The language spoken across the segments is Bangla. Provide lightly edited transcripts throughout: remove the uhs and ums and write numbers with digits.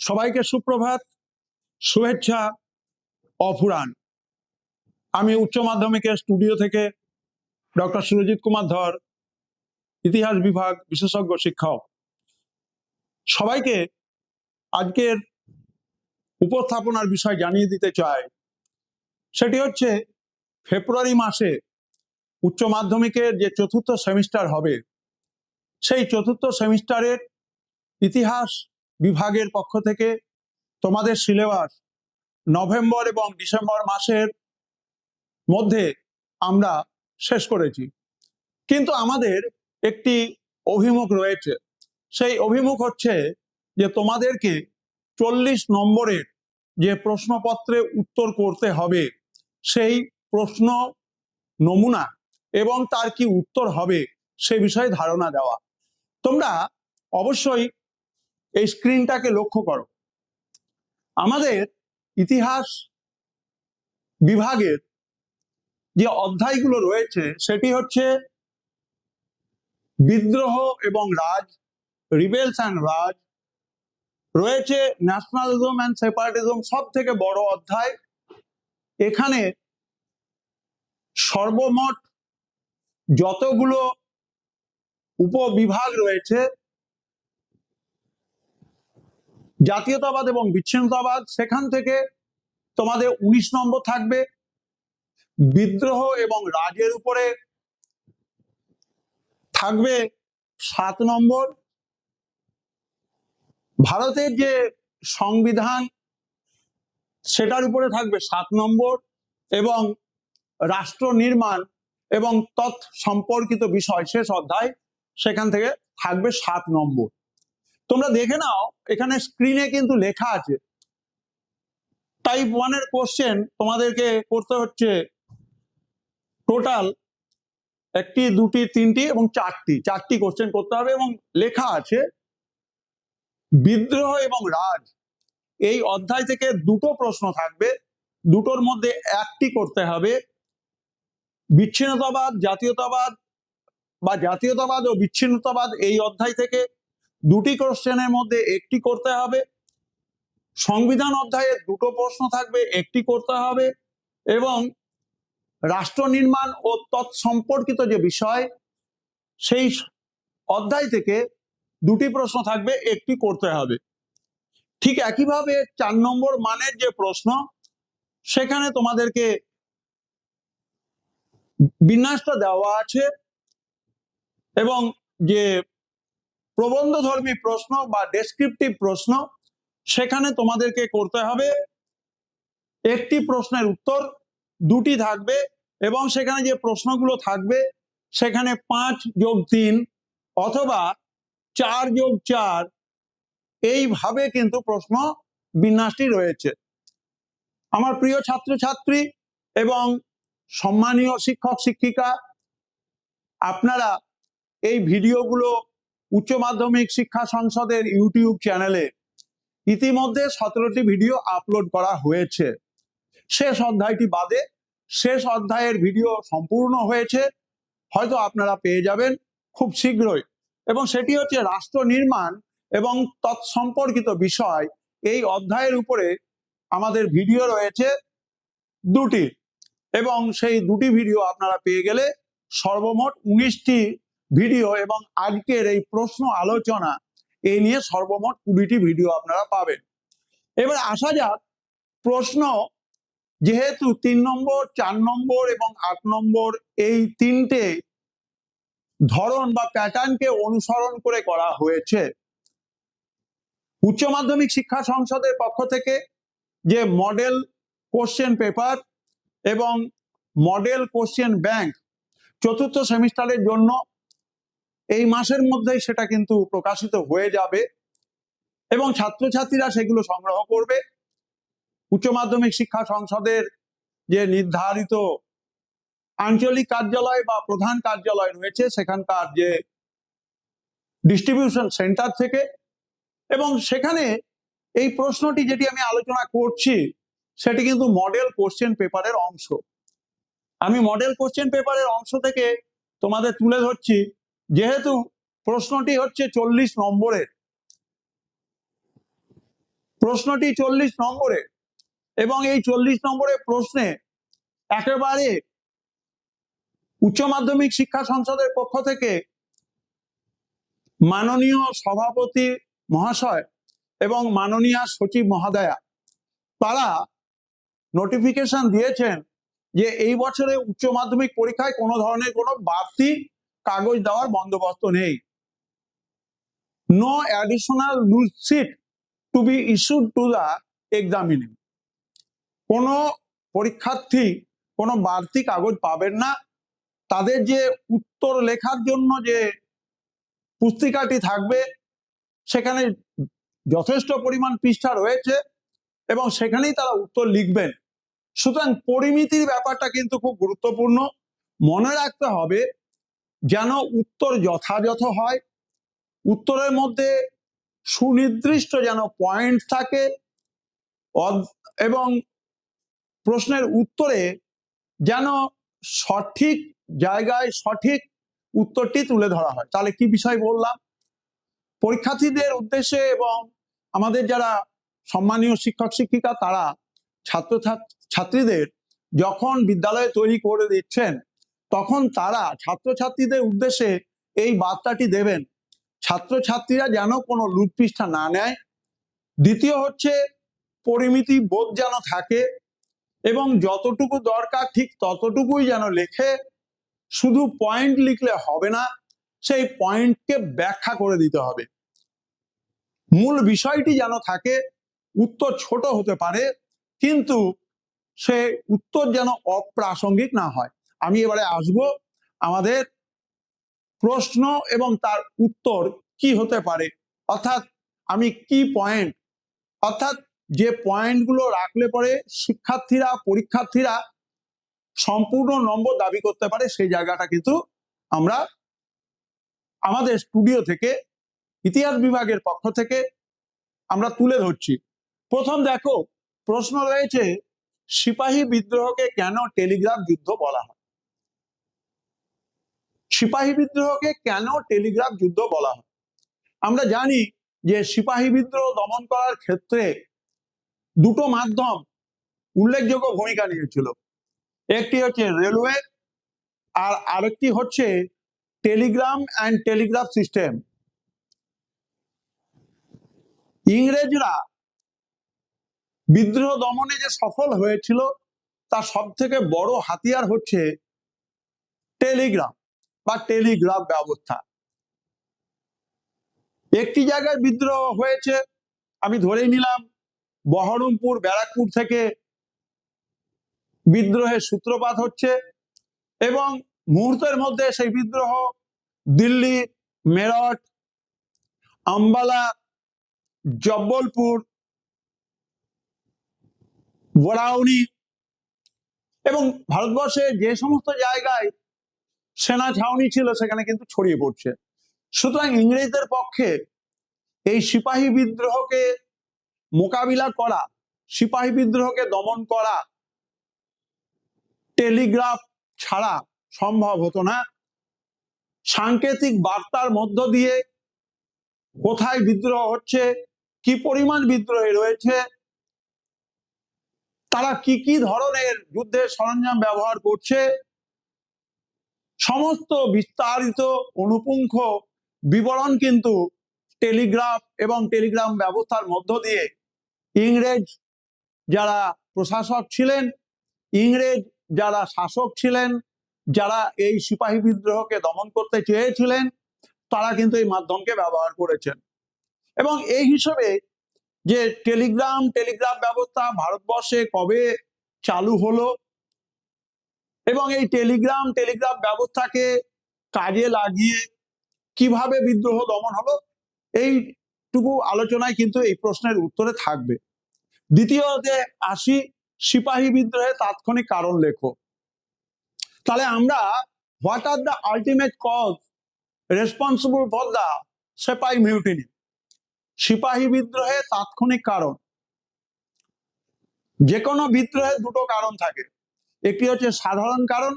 সবাইকে সুপ্রভাত, শুভেচ্ছা, অফুরান। আমি উচ্চ মাধ্যমিকের স্টুডিও থেকে ডক্টর সুরজিৎ কুমার ধর, ইতিহাস বিভাগ বিশেষজ্ঞ শিক্ষক। সবাইকে আজকের উপস্থাপনার বিষয় জানিয়ে দিতে চাই। সেটি হচ্ছে ফেব্রুয়ারি মাসে উচ্চ মাধ্যমিকের যে চতুর্থ সেমিস্টার হবে, সেই চতুর্থ সেমিস্টারের ইতিহাস বিভাগের পক্ষ থেকে তোমাদের সিলেবাস নভেম্বর এবং ডিসেম্বর মাসের মধ্যে আমরা শেষ করেছি। কিন্তু আমাদের একটি অভিমুখ রয়েছে। সেই অভিমুখ হচ্ছে যে তোমাদেরকে 40 নম্বরের যে প্রশ্নপত্রে উত্তর করতে হবে, সেই প্রশ্ন নমুনা এবং তার কি উত্তর হবে সে বিষয়ে ধারণা দেওয়া। তোমরা অবশ্যই এই স্ক্রিনটাকে লক্ষ্য করো। আমাদের ইতিহাস বিভাগের যে অধ্যায়গুলো রয়েছে সেটি হচ্ছে বিদ্রোহ এবং রাজ, রিবেলস অ্যান্ড রাজ, রয়েছে ন্যাশনালিজম অ্যান্ড সেপারেটিজম, সব থেকে বড় অধ্যায়। এখানে সর্বমোট যতগুলো উপবিভাগ রয়েছে, জাতীয়তাবাদ এবং বিচ্ছিন্নতাবাদ, সেখান থেকে তোমাদের 19 নম্বর থাকবে। বিদ্রোহ এবং রাজের উপরে থাকবে 7 নম্বর। ভারতের যে সংবিধান সেটার উপরে থাকবে 7 নম্বর, এবং রাষ্ট্র নির্মাণ এবং তৎ সম্পর্কিত বিষয় শেষ অধ্যায়, সেখান থেকে থাকবে 7 নম্বর। তোমরা দেখে নাও, এখানে স্ক্রিনে কিন্তু লেখা আছে টাইপ 1 এর কোশ্চেন তোমাদেরকে করতে হচ্ছে টোটাল 1, 2, 3 এবং 4টি কোশ্চেন করতে হবে, এবং লেখা আছে বিদ্রোহ এবং রাজ এই অধ্যায় থেকে 2টো প্রশ্ন থাকবে, 2টোর মধ্যে 1টি করতে হবে। বিচ্ছিন্নতাবাদ, জাতীয়তাবাদ বা জাতীয়তাবাদ ও বিচ্ছিন্নতাবাদ এই অধ্যায় থেকে 2টি কোশ্চেনের মধ্যে 1টি করতে হবে। সংবিধান অধ্যায়ে 2টো প্রশ্ন থাকবে, 1টি করতে হবে। এবং রাষ্ট্র নির্মাণ ও তৎসম্পর্কিত যে বিষয়, সেই অধ্যায় থেকে 2টি প্রশ্ন থাকবে, 1টি করতে হবে। ঠিক একইভাবে 4 নম্বর মানের যে প্রশ্ন, সেখানে তোমাদেরকে বিন্যাসটা দেওয়া আছে, এবং যে প্রবন্ধধর্মী প্রশ্ন বা ডেসক্রিপটিভ প্রশ্ন, সেখানে তোমাদেরকে করতে হবে 1টি প্রশ্নের উত্তর, 2টি থাকবে। এবং সেখানে যে প্রশ্নগুলো থাকবে সেখানে 5 যোগ 3 অথবা 4 যোগ 4 এইভাবে কিন্তু প্রশ্ন বিন্যাসটি রয়েছে। আমার প্রিয় ছাত্রছাত্রী এবং সম্মানীয় শিক্ষক শিক্ষিকা, আপনারা এই ভিডিওগুলো উচ্চ মাধ্যমিক শিক্ষা সংসদের ইউটিউব চ্যানেলে ইতিমধ্যে 17টি ভিডিও আপলোড করা হয়েছে। শেষ অধ্যায়টি বাদে শেষ অধ্যায়ের ভিডিও সম্পূর্ণ হয়েছে, হয়তো আপনারা পেয়ে যাবেন খুব শীঘ্রই। এবং সেটি হচ্ছে রাষ্ট্র নির্মাণ এবং তৎসম্পর্কিত বিষয়। এই অধ্যায়ের উপরে আমাদের ভিডিও রয়েছে 2টি, এবং সেই 2টি ভিডিও আপনারা পেয়ে গেলে সর্বমোট 19টি ভিডিও, এবং আজকের এই প্রশ্ন আলোচনা এই নিয়ে সর্বমোট 20টি ভিডিও আপনারা পাবেন। এবার আসা যাক প্রশ্ন। যেহেতু 3 নম্বর, 4 নম্বর এবং 8 নম্বর এই 3টে ধরন বা প্যাটার্নকে অনুসরণ করে করা হয়েছে, উচ্চ মাধ্যমিক শিক্ষা সংসদের পক্ষ থেকে যে মডেল কোশ্চেন পেপার এবং মডেল কোশ্চেন ব্যাংক চতুর্থ সেমিস্টারের জন্য এই মাসের মধ্যেই সেটা কিন্তু প্রকাশিত হয়ে যাবে, এবং ছাত্রছাত্রীরা সেগুলো সংগ্রহ করবে। উচ্চ মাধ্যমিক শিক্ষা সংসদের যে নির্ধারিত আঞ্চলিক কার্যালয় বা প্রধান কার্যালয় রয়েছে, সেখানকার যে ডিস্ট্রিবিউশন সেন্টার থেকে। এবং সেখানে এই প্রশ্নটি যেটি আমি আলোচনা করছি সেটি কিন্তু মডেল কোশ্চেন পেপারের অংশ। আমি মডেল কোশ্চেন পেপারের অংশ থেকে তোমাদের তুলে ধরছি, যেহেতু প্রশ্নটি হচ্ছে 40 নম্বরের। প্রশ্নটি 40 নম্বরে, এবং এই 40 নম্বরের প্রশ্নে একেবারে উচ্চ মাধ্যমিক শিক্ষা সংসদের পক্ষ থেকে মাননীয় সভাপতি মহাশয় এবং মাননীয় সচিব মহোদয়া তারা নোটিফিকেশন দিয়েছেন যে এই বছরে উচ্চ মাধ্যমিক পরীক্ষায় কোনো ধরনের কোনো বাড়তি কাগজ দেওয়ার বন্দোবস্ত নেই। No additional loose sheet to be issued to the examining. কোনো পরীক্ষার্থী কোনো বাড়তি কাগজ পাবেন না। তাদের যে উত্তর লেখার জন্য যে পুস্তিকাটি থাকবে সেখানে যথেষ্ট পরিমাণ পৃষ্ঠা রয়েছে এবং সেখানেই তারা উত্তর লিখবেন। সুতরাং পরিমিতির ব্যাপারটা কিন্তু খুব গুরুত্বপূর্ণ। মনে রাখতে হবে যেন উত্তর যথাযথ হয়, উত্তরের মধ্যে সুনির্দিষ্ট যেন পয়েন্ট থাকে এবং প্রশ্নের উত্তরে যেন সঠিক জায়গায় সঠিক উত্তরটি তুলে ধরা হয়। তাহলে কি বিষয় বললাম? পরীক্ষার্থীদের উদ্দেশ্যে এবং আমাদের যারা সম্মানীয় শিক্ষক শিক্ষিকা তারা ছাত্রছাত্রীদের যখন বিদ্যালয়ে তৈরি করে দিচ্ছেন তখন তারা ছাত্রছাত্রীদের উদ্দেশ্যে এই বার্তাটি দেবেন, ছাত্রছাত্রীরা যেন কোনো লুট পৃষ্ঠা না নেয়। দ্বিতীয় হচ্ছে পরিমিতি বোধ যেন থাকে এবং যতটুকু দরকার ঠিক ততটুকুই যেন লেখে। শুধু পয়েন্ট লিখলে হবে না, সেই পয়েন্টকে ব্যাখ্যা করে দিতে হবে। মূল বিষয়টি যেন থাকে। উত্তর ছোট হতে পারে কিন্তু সে উত্তর যেন অপ্রাসঙ্গিক না হয়। আমি এবারে আসব আমাদের প্রশ্ন এবং তার উত্তর কি হতে পারে, অর্থাৎ আমি কি পয়েন্ট, অর্থাৎ যে পয়েন্টগুলো রাখলে পরে শিক্ষার্থীরা পরীক্ষার্থীরা সম্পূর্ণ নম্বর দাবি করতে পারে সেই জায়গাটা কিন্তু আমরা আমাদের স্টুডিও থেকে ইতিহাস বিভাগের পক্ষ থেকে আমরা তুলে ধরছি। প্রথম দেখো প্রশ্ন রয়েছে, সিপাহী বিদ্রোহকে কেন টেলিগ্রাফ যুদ্ধ বলা হয়? সিপাহী বিদ্রোহকে কেন টেলিগ্রাফ যুদ্ধ বলা হয়? আমরা জানি যে সিপাহী বিদ্রোহ দমন করার ক্ষেত্রে দুটো মাধ্যম উল্লেখযোগ্য ভূমিকা নিয়েছিল। একটি হচ্ছে রেলওয়ে আর আরেকটি হচ্ছে টেলিগ্রাম অ্যান্ড টেলিগ্রাফ সিস্টেম। ইংরেজরা বিদ্রোহ দমনে যে সফল হয়েছিল তার সব থেকে বড় হাতিয়ার হচ্ছে টেলিগ্রাম বা টেলিগ্রাফ ব্যবস্থা। একটি জায়গায় বিদ্রোহ হয়েছে, আমি ধরেই নিলাম বহরমপুর ব্যারাকপুর থেকে বিদ্রোহের সূত্রপাত হচ্ছে এবং মুহূর্তের মধ্যে সেই বিদ্রোহ দিল্লি, মেরঠ, আম্বালা, জব্বলপুর, বরাউনি এবং ভারতবর্ষে যে সমস্ত জায়গায় সেনা ছাউনি ছিল সেখানে কিন্তু ছড়িয়ে পড়ছে। সুতরাং ইংরেজদের পক্ষে এই সিপাহী বিদ্রোহকে মোকাবিলা করা, সিপাহী বিদ্রোহকে দমন করা টেলিগ্রাফ ছাড়া সম্ভব হতো না। সাংকেতিক বার্তার মধ্য দিয়ে কোথায় বিদ্রোহ হচ্ছে, কি পরিমাণ বিদ্রোহী রয়েছে, তারা কি কি ধরনের যুদ্ধের সরঞ্জাম ব্যবহার করছে, সমস্ত বিস্তারিত অনুপুঙ্খ বিবরণ কিন্তু টেলিগ্রাফ এবং টেলিগ্রাম ব্যবস্থার মধ্য দিয়ে ইংরেজ যারা প্রশাসক ছিলেন, ইংরেজ যারা শাসক ছিলেন, যারা এই সিপাহী বিদ্রোহকে দমন করতে চেয়েছিলেন তারা কিন্তু এই মাধ্যমকে ব্যবহার করেছেন। এবং এই হিসেবে যে টেলিগ্রাফ ব্যবস্থা ভারতবর্ষে কবে চালু হলো এবং এই টেলিগ্রাফ ব্যবস্থাকে কাজে লাগিয়ে কিভাবে বিদ্রোহ দমন হলো এইটুকু আলোচনায় কিন্তু এই প্রশ্নের উত্তরে থাকবে। দ্বিতীয়তে আসি, সিপাহী বিদ্রোহের তাৎক্ষণিক কারণ লেখো। তাহলে আমরা what are the ultimate cause responsible for the sipahi mutiny, সিপাহী বিদ্রোহের তাৎক্ষণিক কারণ। যে কোনো বিদ্রোহের দুটো কারণ থাকে, একটি হচ্ছে সাধারণ কারণ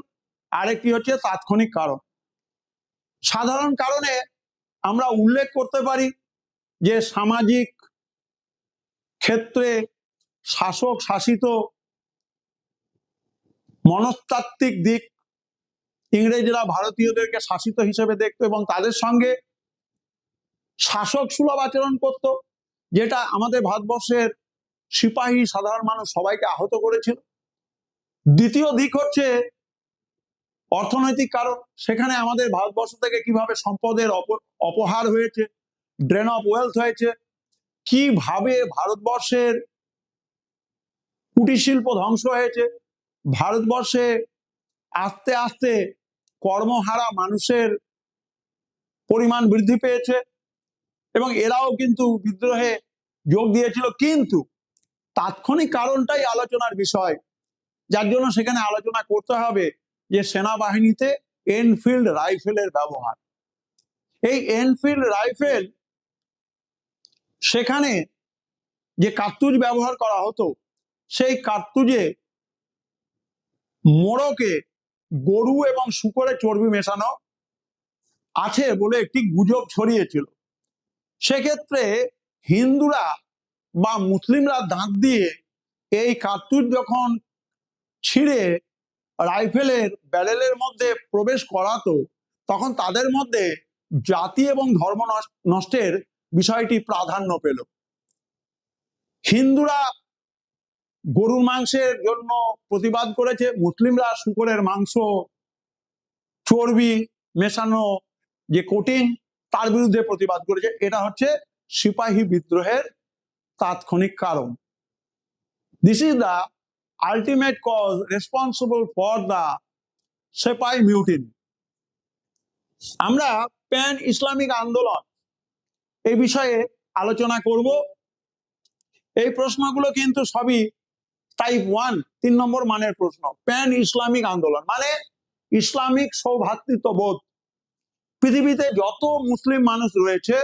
আর একটি হচ্ছে তাৎক্ষণিক কারণ। সাধারণ কারণে আমরা উল্লেখ করতে পারি যে সামাজিক ক্ষেত্রে শাসক শাসিত মনস্তাত্ত্বিক দিক, ইংরেজরা ভারতীয়দেরকে শাসিত হিসেবে দেখত এবং তাদের সঙ্গে শাসক সুলভ আচরণ করত, যেটা আমাদের ভারতবর্ষের সিপাহী সাধারণ মানুষ সবাইকে আহত করেছিল। দ্বিতীয় দিক হচ্ছে অর্থনৈতিক কারণ। সেখানে আমাদের ভারতবর্ষ থেকে কিভাবে সম্পদের অপহার হয়েছে, ড্রেন অফ ওয়েলথ হয়েছে, কিভাবে ভারতবর্ষের কুটির শিল্প ধ্বংস হয়েছে, ভারতবর্ষে আস্তে আস্তে কর্মহারা মানুষের পরিমাণ বৃদ্ধি পেয়েছে এবং এরাও কিন্তু বিদ্রোহে যোগ দিয়েছিল। কিন্তু তাৎক্ষণিক কারণটাই আলোচনার বিষয়, যার জন্য সেখানে আলোচনা করতে হবে যে সেনাবাহিনীতে এনফিল্ড রাইফেলের ব্যবহার। এই এনফিল্ড রাইফেল, সেখানে যে কার্তুজ ব্যবহার করা হতো, সেই কার্তুজে মোড়কে গরু এবং শূকরের চর্বি মেশানো আছে বলে একটি গুজব ছড়িয়েছিল। সেক্ষেত্রে হিন্দুরা বা মুসলিমরা দাঁত দিয়ে এই কার্তুজ যখন ছিঁড়ে রাইফেলের ব্যারেলের মধ্যে প্রবেশ করাতো, তখন তাদের মধ্যে জাতি এবং ধর্ম নষ্টের বিষয়টি প্রাধান্য পেল। হিন্দুরা গরুর মাংসের জন্য প্রতিবাদ করেছে, মুসলিমরা শূকরের মাংস, চর্বি মেশানো যে কোটিং, তার বিরুদ্ধে প্রতিবাদ করেছে। এটা হচ্ছে সিপাহী বিদ্রোহের তাৎক্ষণিক কারণ। This is the ultimate cause responsible for the sipahi mutiny. আমরা প্যান ইসলামিক আন্দোলন এই বিষয়ে আলোচনা করব। এই প্রশ্নগুলো কিন্তু সবই টাইপ 1, 3 নম্বর মানের প্রশ্ন। প্যান ইসলামিক আন্দোলন মানে ইসলামিক সৌভ্রাতৃত্ববোধ। পৃথিবীতে যত মুসলিম মানুষ রয়েছে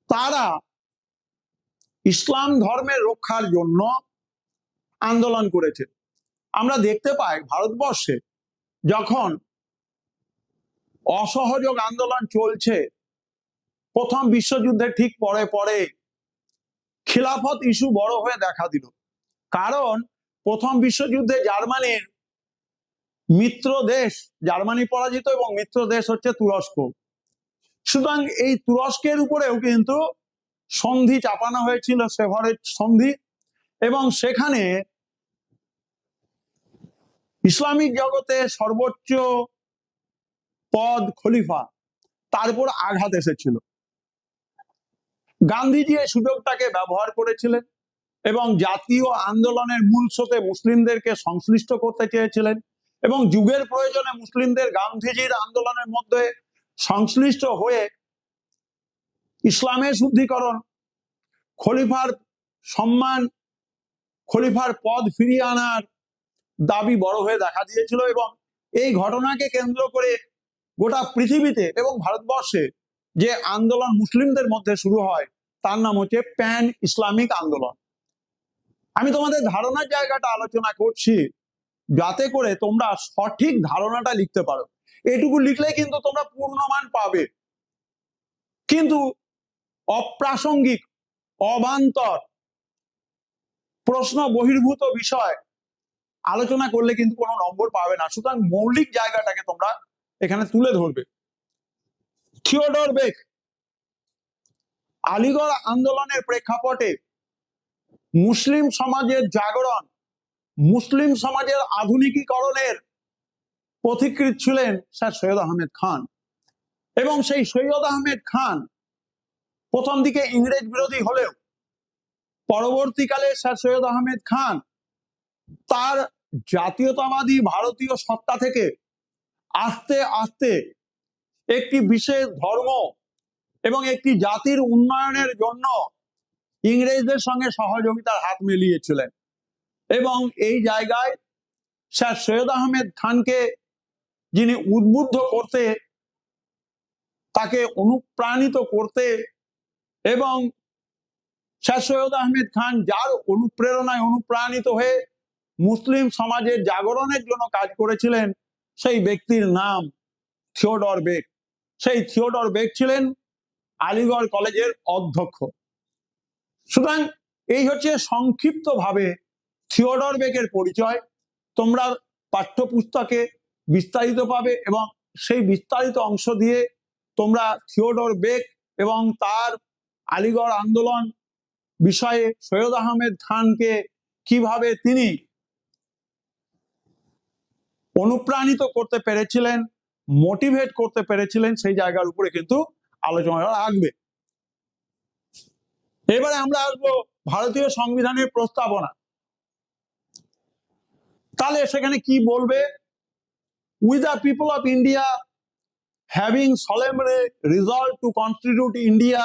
তারা ইসলাম ধর্মের রক্ষার জন্য আন্দোলন করেছে। আমরা দেখতে পাই ভারতবর্ষে যখন অসহযোগ আন্দোলন চলছে, প্রথম বিশ্বযুদ্ধের ঠিক পরে পরে খিলাফত ইস্যু বড় হয়ে দেখা দিল। কারণ প্রথম বিশ্বযুদ্ধে জার্মানির মিত্র দেশ, জার্মানি পরাজিত এবং মিত্র দেশ হচ্ছে তুরস্ক। সুতরাং এই তুরস্কের উপরেও কিন্তু সন্ধি চাপানো হয়েছিল, সেভারেজ সন্ধি, এবং সেখানে ইসলামিক জগতে সর্বোচ্চ পদ খলিফা, তার উপর আঘাত এসেছিল। গান্ধীজি এই সুযোগটাকে ব্যবহার করেছিলেন এবং জাতীয় আন্দোলনের মূল স্রোতে মুসলিমদেরকে সংশ্লিষ্ট করতে চেয়েছিলেন এবং যুগের প্রয়োজনে মুসলিমদের গান্ধীজির আন্দোলনের মধ্যে সংশ্লিষ্ট হয়ে ইসলামের শুদ্ধিকরণ, খলিফার সম্মান, খলিফার পদ ফিরিয়ে আনার দাবি বড় হয়ে দেখা দিয়েছিল। এবং এই ঘটনাকে কেন্দ্র করে গোটা পৃথিবীতে এবং ভারতবর্ষে যে আন্দোলন মুসলিমদের মধ্যে শুরু হয় তার নাম হচ্ছে প্যান ইসলামিক আন্দোলন। আমি তোমাদের ধারণার জায়গাটা আলোচনা করছি যাতে করে তোমরা সঠিক ধারণাটা লিখতে পারো। এটুকু লিখলে কিন্তু তোমরা পূর্ণমান পাবে, কিন্তু অপ্রাসঙ্গিক, অবান্তর, প্রশ্ন বহির্ভূত বিষয় আলোচনা করলে কিন্তু কোনো নম্বর পাবে না। সুতরাং মৌলিক জায়গাটাকে তোমরা এখানে তুলে ধরবে। থিওডর বেক আলিগড় আন্দোলনের প্রেক্ষাপটে মুসলিম সমাজের জাগরণ, মুসলিম সমাজের আধুনিকীকরণের পথিকৃৎ ছিলেন স্যার সৈয়দ আহমেদ খান। এবং সেই সৈয়দ আহমেদ খান প্রথম দিকে ইংরেজ বিরোধী হলেও পরবর্তীকালে স্যার সৈয়দ আহমেদ খান তার জাতীয়তাবাদী ভারতীয় সত্তা থেকে আস্তে আস্তে একটি বিশেষ ধর্ম এবং একটি জাতির উন্নয়নের জন্য ইংরেজদের সঙ্গে সহযোগিতার হাত মিলিয়েছিলেন। এবং এই জায়গায় স্যার সৈয়দ আহমেদ খানকে যিনি উদ্বুদ্ধ করতে, তাকে অনুপ্রাণিত করতে, এবং স্যার সৈয়দ আহমেদ খান যার অনুপ্রেরণায় অনুপ্রাণিত হয়ে মুসলিম সমাজের জাগরণের জন্য কাজ করেছিলেন, সেই ব্যক্তির নাম থিওডর বেক। সেই থিওডর বেক ছিলেন আলিগড় কলেজের অধ্যক্ষ। সুতরাং এই হচ্ছে সংক্ষিপ্তভাবে থিওডর বেকের পরিচয়। তোমরা পাঠ্যপুস্তকে বিস্তারিত পাবে এবং সেই বিস্তারিত অংশ দিয়ে তোমরা থিওডর বেক এবং তার আলিগড় আন্দোলন বিষয়ে সৈয়দ আহমেদ খানকে কিভাবে তিনি অনুপ্রাণিত করতে পেরেছিলেন, মোটিভেট করতে পেরেছিলেন, সেই জায়গার উপরে কিন্তু আলোচনা রাখবে। এবারে আমরা আসবো ভারতীয় সংবিধানের প্রস্তাবনা। তাহলে সেখানে কি বলবে? We the people of India having solemnly resolved to constitute India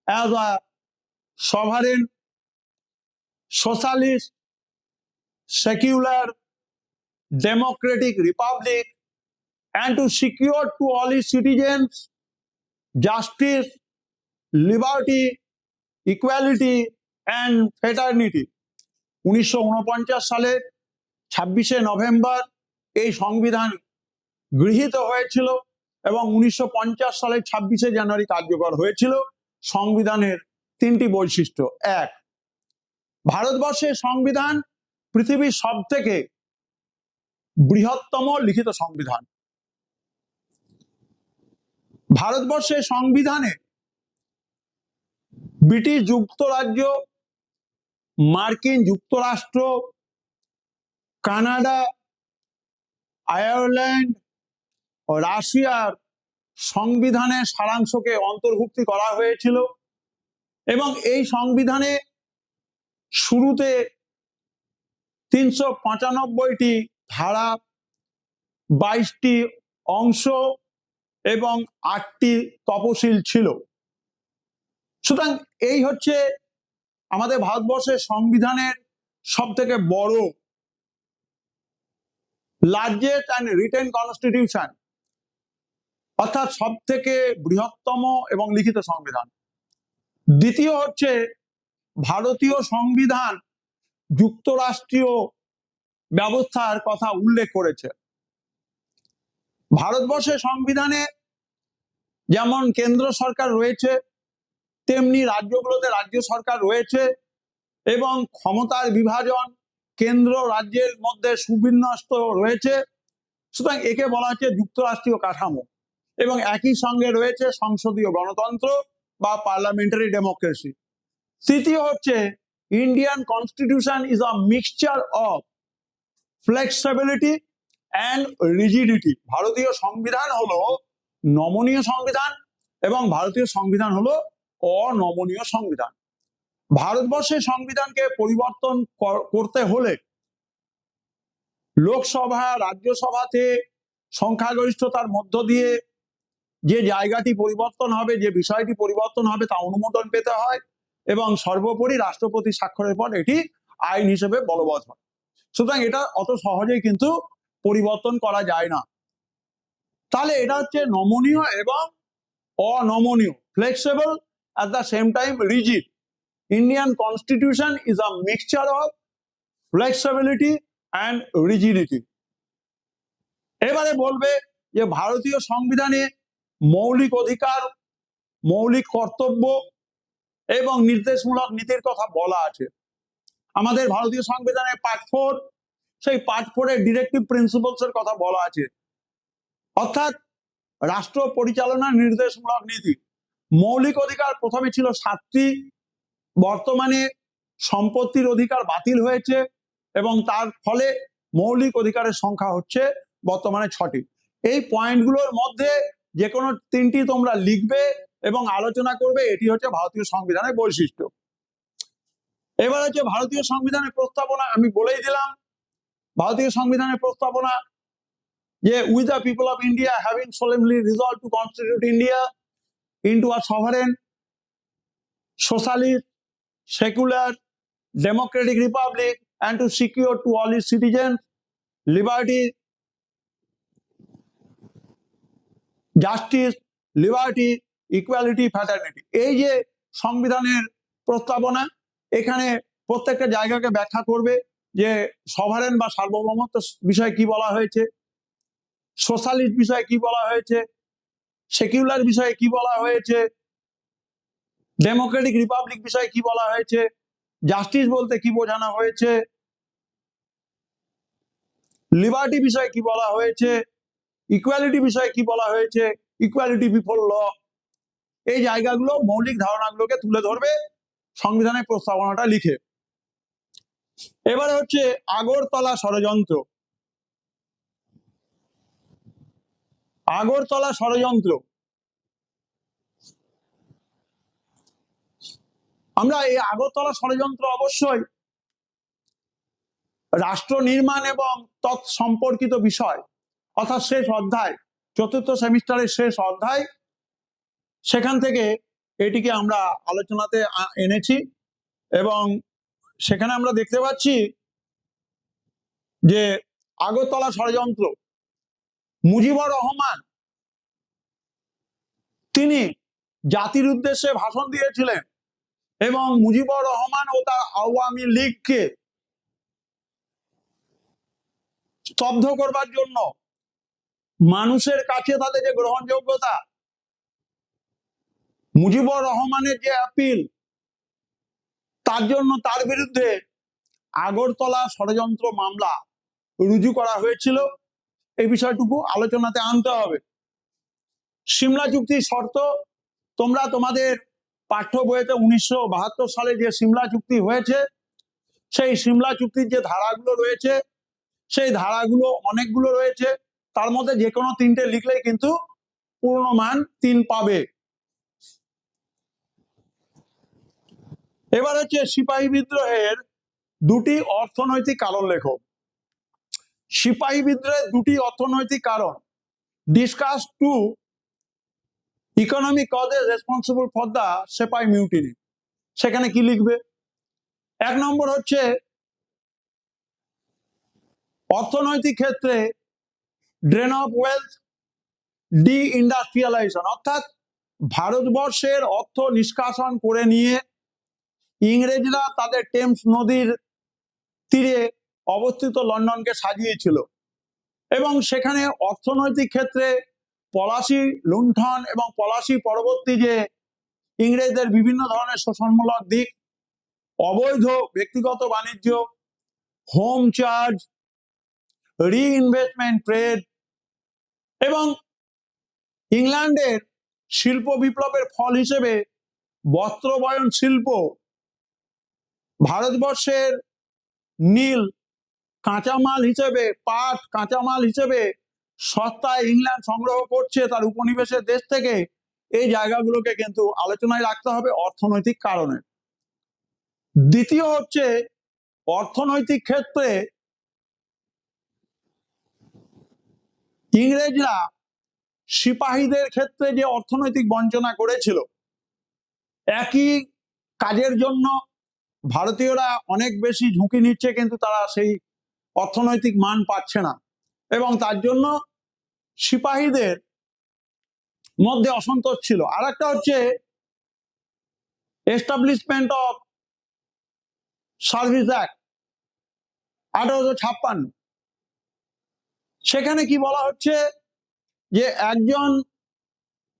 as a sovereign, socialist, secular, democratic republic, and to secure to all its citizens justice, liberty, equality and fraternity। 1949 সালের 26শে নভেম্বর এই সংবিধান গৃহীত হয়েছিল এবং 1950 সালের 26শে জানুয়ারি কার্যকর হয়েছিল। সংবিধানের তিনটি বৈশিষ্ট্য: এক, ভারতবর্ষের সংবিধান পৃথিবীর সবথেকে বৃহত্তম লিখিত সংবিধান। ভারতবর্ষের সংবিধানে ব্রিটিশ যুক্তরাজ্য, মার্কিন যুক্তরাষ্ট্র, কানাডা, আয়ারল্যান্ড ও রাশিয়ার সংবিধানের সারাংশকে অন্তর্ভুক্তি করা হয়েছিল এবং এই সংবিধানে শুরুতে 395টি ধারা, 22টি অংশ এবং 8টি তফসিল ছিল। সুতরাং এই হচ্ছে আমাদের ভারতবর্ষের সংবিধানের সব থেকে বড়, লার্জেস্ট অ্যান্ড রিটেন কনস্টিটিউশন, অর্থাৎ সব থেকে বৃহত্তম এবং লিখিত সংবিধান। দ্বিতীয় হচ্ছে ভারতীয় সংবিধান যুক্তরাষ্ট্রীয় ব্যবস্থার কথা উল্লেখ করেছে। ভারতবর্ষের সংবিধানে যেমন কেন্দ্র সরকার রয়েছে, তেমনি রাজ্যগুলোতে রাজ্য সরকার রয়েছে এবং ক্ষমতার বিভাজন কেন্দ্র রাজ্যের মধ্যে সুবিন্যস্ত রয়েছে। সুতরাং একে বলা হচ্ছে যুক্তরাষ্ট্রীয় কাঠামো এবং একই সঙ্গে রয়েছে সংসদীয় গণতন্ত্র বা পার্লামেন্টারি ডেমোক্রেসি। তৃতীয় হচ্ছে Indian constitution is a mixture of flexibility and rigidity. ভারতীয় সংবিধান হলো নমনীয় সংবিধান এবং ভারতীয় সংবিধান হলো অনমনীয় সংবিধান। ভারতবর্ষের সংবিধানকে পরিবর্তন করতে হলে লোকসভা, রাজ্যসভাতে সংখ্যাগরিষ্ঠতার মধ্য দিয়ে যে জায়গাটি পরিবর্তন হবে, যে বিষয়টি পরিবর্তন হবে তা অনুমোদন পেতে হয় এবং সর্বোপরি রাষ্ট্রপতি স্বাক্ষরের পর এটি আইন হিসেবে বলবৎ হয়। সুতরাং এটা অত সহজেই কিন্তু পরিবর্তন করা যায় না। তাহলে এটা হচ্ছে নমনীয় এবং অনমনীয়, flexible at the same time rigid. Indian constitution is a mixture of flexibility and rigidity. এবারে বলবে যে ভারতীয় সংবিধানে মৌলিক অধিকার, মৌলিক কর্তব্য এবং নির্দেশমূলক নীতির কথা বলা আছে। আমাদের ভারতীয় সংবিধানে পার্ট 4, সেই পার্ট 4 এর ডিরেক্টিভ প্রিন্সিপালস এর কথা বলা আছে, অর্থাৎ রাষ্ট্র পরিচালনার নির্দেশমূলক নীতি। মৌলিক অধিকার প্রথমে ছিল 7টি, বর্তমানে সম্পত্তির অধিকার বাতিল হয়েছে এবং তার ফলে মৌলিক অধিকারের সংখ্যা হচ্ছে বর্তমানে 6টি। এই পয়েন্টগুলোর মধ্যে যে কোনো 3টি তোমরা লিখবে এবং আলোচনা করবে। এটি হচ্ছে ভারতীয় সংবিধানের বৈশিষ্ট্য। এবার হচ্ছে ভারতীয় সংবিধানের প্রস্তাবনা। আমি বলেই দিলাম ভারতীয় সংবিধানের প্রস্তাবনা যে we the people of India having solemnly resolved to constitute India into a sovereign, socialist, secular, democratic republic and to secure to all its citizens liberty, justice, liberty, equality, fraternity। এই যে সংবিধানের প্রস্তাবনা, এখানে প্রত্যেকটা জায়গাকে ব্যাখ্যা করবে যে সভারেন বা সার্বভৌমত্ব বিষয়ে কি বলা হয়েছে, সোশ্যালিস্ট বিষয়ে কি বলা হয়েছে, সেকুলার বিষয়ে কি বলা হয়েছে, ডেমোক্রেটিক রিপাবলিক বিষয়ে কি বলা হয়েছে, জাস্টিস বলতে কি বোঝানো হয়েছে, লিবার্টি বিষয়ে কি বলা হয়েছে, ইকুয়ালিটি বিষয়ে কি বলা হয়েছে, ইকুয়ালিটি বিফোর ল, এই জায়গাগুলো মৌলিক ধারণাগুলোকে তুলে ধরবে সংবিধানের প্রস্তাবনাটা লিখে। এবারে হচ্ছে আগরতলা ষড়যন্ত্র। আগরতলা ষড়যন্ত্র, আমরা এই আগরতলা ষড়যন্ত্র অবশ্যই রাষ্ট্র নির্মাণ এবং তৎ সম্পর্কিত বিষয়, অর্থাৎ শেষ অধ্যায়, চতুর্থ সেমিস্টারের শেষ অধ্যায়, সেখান থেকে এটিকে আমরা আলোচনাতে এনেছি এবং সেখানে আমরা দেখতে পাচ্ছি যে আগরতলা ষড়যন্ত্র, মুজিবুর রহমান তিনি জাতির উদ্দেশ্যে ভাষণ দিয়েছিলেন এবং মুজিবুর রহমান ও তার আওয়ামী লীগকে স্তব্ধ করবার জন্য মানুষের কাছে তাদের যে গ্রহণযোগ্যতা, মুজিবুর রহমানের যে আপিল, তার জন্য তার বিরুদ্ধে আগরতলা ষড়যন্ত্র মামলা রুজু করা হয়েছিল। এই বিষয়টুকু আলোচনাতে আনতে হবে। সিমলা চুক্তির শর্ত, তোমরা তোমাদের পাঠ্য বইতে 1972 সালে যে সিমলা চুক্তি হয়েছে, সেই সিমলা চুক্তির যে ধারাগুলো রয়েছে, সেই ধারাগুলো অনেকগুলো রয়েছে, তার মধ্যে যে কোনো তিনটে লিখলেই কিন্তু পূর্ণমান 3 পাবে। এবার হচ্ছে সিপাহী বিদ্রোহের দুটি অর্থনৈতিক কারণ লেখো। সিপাহী বিদ্রোহের দুটি অর্থনৈতিক কারণ, discuss two economic causes responsible for the sipahi mutiny. সেখানে কি লিখবে? 1 নম্বর হচ্ছে অর্থনৈতিক ক্ষেত্রে drain of wealth, D industrialisation, অর্থাৎ ভারতবর্ষের অর্থ নিষ্কাশন করে নিয়ে ইংরেজরা তাদের টেমস নদীর তীরে অবস্থিত লন্ডনকে সাজিয়েছিল এবং সেখানে অর্থনৈতিক ক্ষেত্রে পলাশি লুণ্ঠন এবং পলাশি পরবর্তী যে ইংরেজদের বিভিন্ন ধরনের শোষণমূলক দিক, অবৈধ ব্যক্তিগত বাণিজ্য, হোম চার্জ, রিইনভেস্টমেন্ট ট্রেড এবং ইংল্যান্ডের শিল্প বিপ্লবের ফল হিসেবে বস্ত্রবয়ন শিল্প, ভারতবর্ষের নীল কাঁচামাল হিসেবে, পাট কাঁচামাল হিসেবে সস্তায় ইংল্যান্ড সংগ্রহ করছে তার উপনিবেশের দেশ থেকে, এই জায়গাগুলোকে কিন্তু আলোচনায় রাখতে হবে অর্থনৈতিক কারণে। দ্বিতীয় হচ্ছে অর্থনৈতিক ক্ষেত্রে ইংরেজরা সিপাহীদের ক্ষেত্রে যে অর্থনৈতিক বঞ্চনা করেছিল, একই কাজের জন্য ভারতীয়রা অনেক বেশি ঝুঁকি নিচ্ছে কিন্তু তারা সেই অর্থনৈতিক মান পাচ্ছে না এবং তার জন্য সিপাহীদের মধ্যে অসন্তোষ ছিল। আর একটা হচ্ছে এস্টাবলিশমেন্ট অফ সার্ভিস অ্যাক্ট 1856। সেখানে কি বলা হচ্ছে যে একজন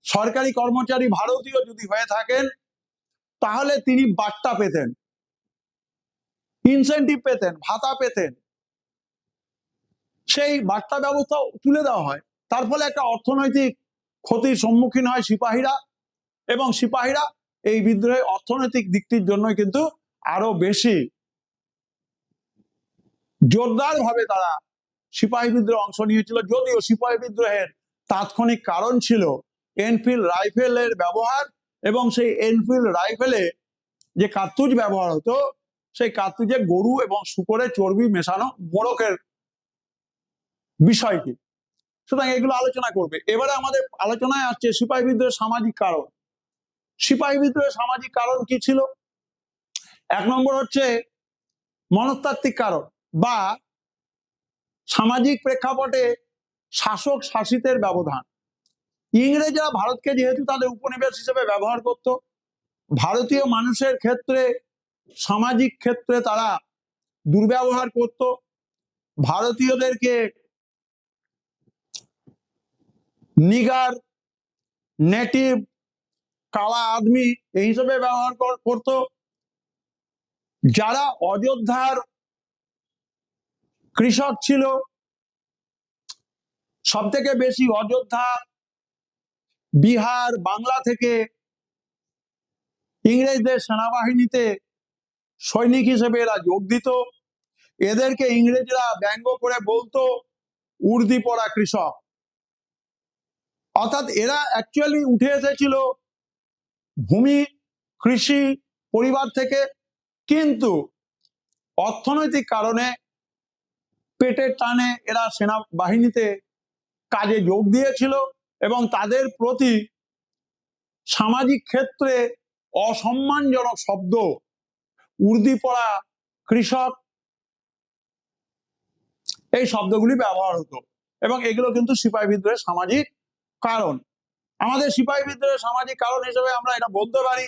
সরকারি কর্মচারী ভারতীয় যদি হয়ে থাকেন তাহলে তিনি বাট্টা পেতেন, ইনসেন্টিভ পেতেন, ভাতা পেতেন। সেই বাট্টা ব্যবস্থা তুলে দেওয়া হয়, তার ফলে একটা অর্থনৈতিক ক্ষতির সম্মুখীন হয় সিপাহীরা এবং সিপাহীরা এই বিদ্রোহের অর্থনৈতিক দিকটির জন্যই কিন্তু আরো বেশি জোরদার ভাবে তারা সিপাহী বিদ্রোহে অংশ নিয়েছিল। যদিও সিপাহী বিদ্রোহের তাৎক্ষণিক কারণ ছিল এনফিল্ড রাইফেলের ব্যবহার এবং সেই এনফিল্ড রাইফেলে যে কার্তুজ ব্যবহার হতো, সেই কার্তুজে গরু এবং শূকরের চর্বি মেশানো মোড়কের বিষয়টি। সুতরাং এগুলো আলোচনা করবে। এবারে আমাদের আলোচনায় আসছে সিপাহী বিদ্রোহের সামাজিক কারণ। সিপাহী বিদ্রোহের সামাজিক কারণ কি ছিল? 1 নম্বর হচ্ছে মনস্তাত্ত্বিক কারণ বা সামাজিক প্রেক্ষাপটে শাসক শাসিতের ব্যবধান। ইংরেজরা ভারতকে যেহেতু তাদের উপনিবেশ হিসেবে ব্যবহার করত, ভারতীয় মানুষের ক্ষেত্রে সামাজিক ক্ষেত্রে তারা দুর্ব্যবহার করত, ভারতীয়দেরকে নিগার, নেটিভ, কালা আদমি এই হিসেবে ব্যবহার করত, যারা অযোধ্যার কৃষক ছিল, সব থেকে বেশি অযোধ্যা, বিহার, বাংলা থেকে ইংরেজদের সেনাবাহিনীতে সৈনিক হিসেবে এরা যোগ দিত। এদেরকে ইংরেজরা ব্যঙ্গ করে বলতো উর্দি পড়া কৃষক। অর্থাৎ এরা অ্যাকচুয়ালি উঠে এসেছিল ভূমি কৃষি পরিবার থেকে, কিন্তু অর্থনৈতিক কারণে পেটের টানে এরা সেনাবাহিনীতে কাজে যোগ দিয়েছিল এবং তাদের প্রতি সামাজিক ক্ষেত্রে অসম্মানজনক শব্দ উর্দি পড়া কৃষক এই শব্দগুলি ব্যবহার হতো এবং এগুলো কিন্তু সিপাহী বিদ্রোহের সামাজিক কারণ। আমাদের সিপাহী বিদ্রোহের সামাজিক কারণ হিসেবে আমরা এটা বলতে পারি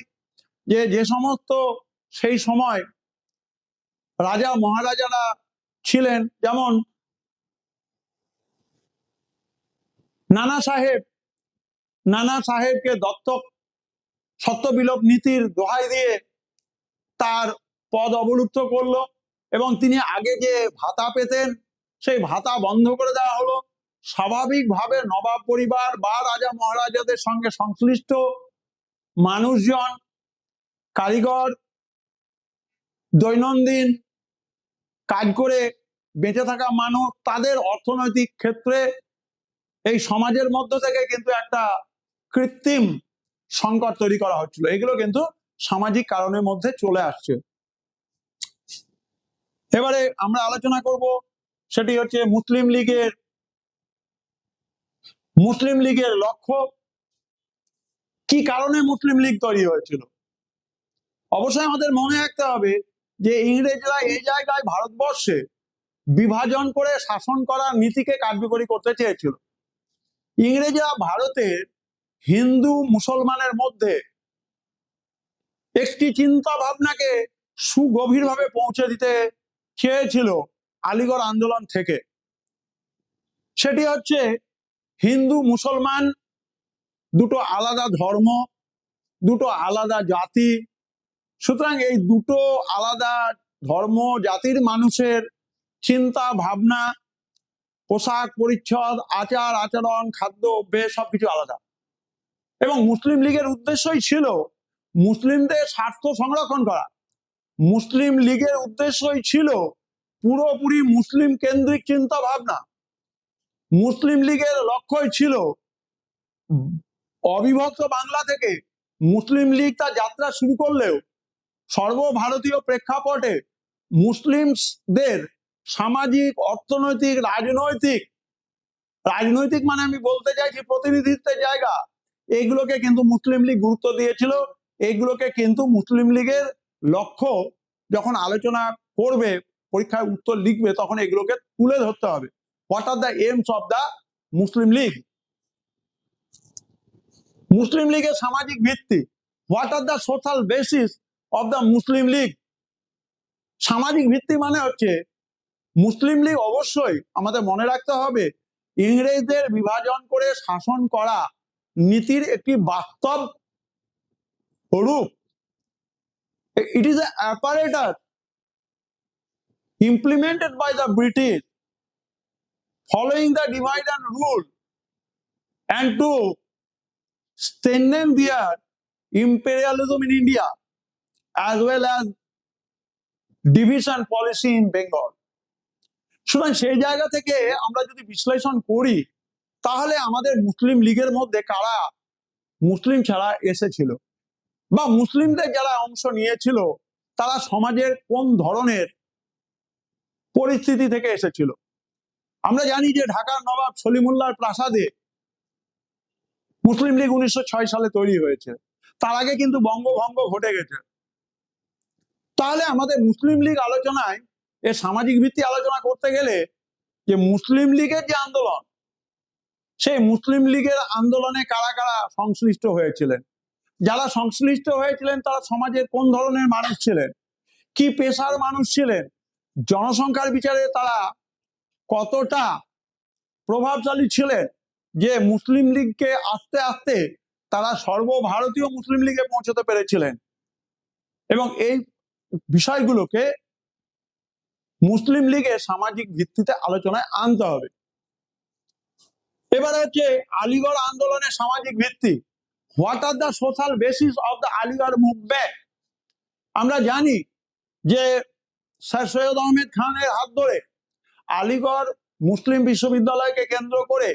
যে সমস্ত সেই সময় রাজা মহারাজারা ছিলেন, যেমন নানা সাহেবকে দত্তক সত্যবিলোপ নীতির দোহাই দিয়ে তার পদ অবলুপ্ত করলো এবং তিনি আগে যে ভাতা পেতেন সেই ভাতা বন্ধ করে দেওয়া হলো। স্বাভাবিকভাবে নবাব পরিবার বা রাজা মহারাজাদের সঙ্গে সংশ্লিষ্ট মানুষজন, কারিগর, দৈনন্দিন কাজ করে বেঁচে থাকা মানুষ, তাদের অর্থনৈতিক ক্ষেত্রে এই সমাজের মধ্য থেকে কিন্তু একটা কৃত্রিম সংকট তৈরি করা হচ্ছিল। এগুলো কিন্তু সামাজিক কারণের মধ্যে চলে আসছে। এবারে আমরা আলোচনা করব, সেটি হচ্ছে মুসলিম লীগের লক্ষ্য। কি কারণে মুসলিম লীগ তৈরি হয়েছিল? অবশ্যই আমাদের মনে রাখতে হবে যে ইংরেজরা এই জায়গায় ভারতবর্ষে বিভাজন করে শাসন করার নীতিকে কার্যকরী করতে চেয়েছিল। ইংরেজরা ভারতের হিন্দু মুসলমানের মধ্যে একটি চিন্তা ভাবনাকে সুগভীরভাবে পৌঁছে দিতে চেয়েছিল আলিগড় আন্দোলন থেকে। সেটি হচ্ছে হিন্দু মুসলমান দুটো আলাদা ধর্ম, দুটো আলাদা জাতি, সুতরাং এই দুটো আলাদা ধর্ম জাতির মানুষের চিন্তা ভাবনা, পোশাক পরিচ্ছদ, আচার আচরণ, খাদ্য অভ্যেস সবকিছু আলাদা। এবং মুসলিম লীগের উদ্দেশ্যই ছিল মুসলিমদের স্বার্থ সংরক্ষণ করা। মুসলিম লীগের উদ্দেশ্যই ছিল পুরোপুরি মুসলিম কেন্দ্রিক চিন্তা ভাবনা। মুসলিম লীগের লক্ষ্যই ছিল অবিভক্ত বাংলা থেকে মুসলিম লীগ তার যাত্রা শুরু করলেও সর্বভারতীয় প্রেক্ষাপটে মুসলিমদের সামাজিক, অর্থনৈতিক, রাজনৈতিক মানে আমি বলতে চাইছি প্রতিনিধিত্বের জায়গা, এইগুলোকে কিন্তু মুসলিম লীগ গুরুত্ব দিয়েছিল। এইগুলোকে কিন্তু মুসলিম লীগের লক্ষ্য যখন আলোচনা করবে, পরীক্ষায় উত্তর লিখবে, তখন এগুলোকে তুলে ধরতে হবে। What are the aims of the Muslim League? Muslim লীগের সামাজিক ভিত্তি, what are the social basis of the Muslim League? সামাজিক ভিত্তি মানে হচ্ছে মুসলিম লীগ অবশ্যই আমাদের মনে রাখতে হবে ইংরেজদের বিভাজন করে শাসন করা নীতির একটি বাস্তব রূপ। It is an apparatus implemented by the British following the divide and rule and to strengthen their imperialism in India as well as division policy in Bengal. সুতরাং সেই জায়গা থেকে আমরা যদি বিশ্লেষণ করি তাহলে আমাদের মুসলিম লীগের মধ্যে কারা মুসলিম ছাড়া এসেছিল বা মুসলিমদের যারা অংশ নিয়েছিল তারা সমাজের কোন ধরনের পরিস্থিতি থেকে এসেছিল। আমরা জানি যে ঢাকার নবাব সলিমুল্লাহর প্রাসাদে মুসলিম লীগ 1906 সালে তৈরি হয়েছে, তার আগে কিন্তু বঙ্গভঙ্গ ঘটে গেছে। তাহলে আমাদের মুসলিম লীগ আলোচনায় এর সামাজিক ভিত্তি আলোচনা করতে গেলে যে মুসলিম লীগের যে আন্দোলন, সেই মুসলিম লীগের আন্দোলনে কারা কারা সংশ্লিষ্ট হয়েছিলেন, যারা সংশ্লিষ্ট হয়েছিলেন তারা সমাজের কোন ধরনের মানুষ ছিলেন, কি পেশার মানুষ ছিলেন, জনসংখ্যার বিচারে তারা কতটা প্রভাবশালী ছিলেন যে মুসলিম লীগকে আস্তে আস্তে তারা সর্বভারতীয় মুসলিম লীগে পৌঁছতে পেরেছিলেন। এবং এই বিষয়গুলোকে মুসলিম লীগের সামাজিক ভিত্তিতে আলোচনায় আনতে হবে। এবারে হচ্ছে আলিগড় আন্দোলনের সামাজিক ভিত্তি। What are the social basis of the Aligarh movement? আমরা জানি যে স্যার সৈয়দ আহমেদ খানের হাত ধরে আলিগড় মুসলিম বিশ্ববিদ্যালয়কে কেন্দ্র করে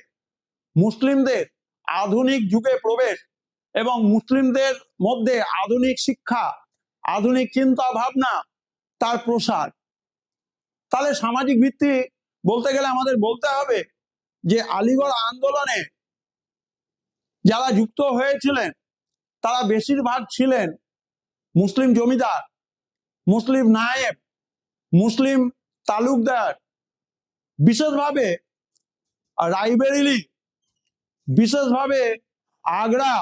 মুসলিমদের আধুনিক যুগে প্রবেশ এবং মুসলিমদের মধ্যে আধুনিক শিক্ষা, আধুনিক চিন্তা ভাবনা তার প্রসার। তাহলে সামাজিক ভিত্তি বলতে গেলে আমাদের বলতে হবে যে আলিগড় আন্দোলনে যারা যুক্ত হয়েছিলেন তারা বেশিরভাগ ছিলেন মুসলিম জমিদার, মুসলিম নায়েব, মুসলিম তালুকদার, বিশেষভাবে রায়বেরেলি, বিশেষভাবে আগ্রা,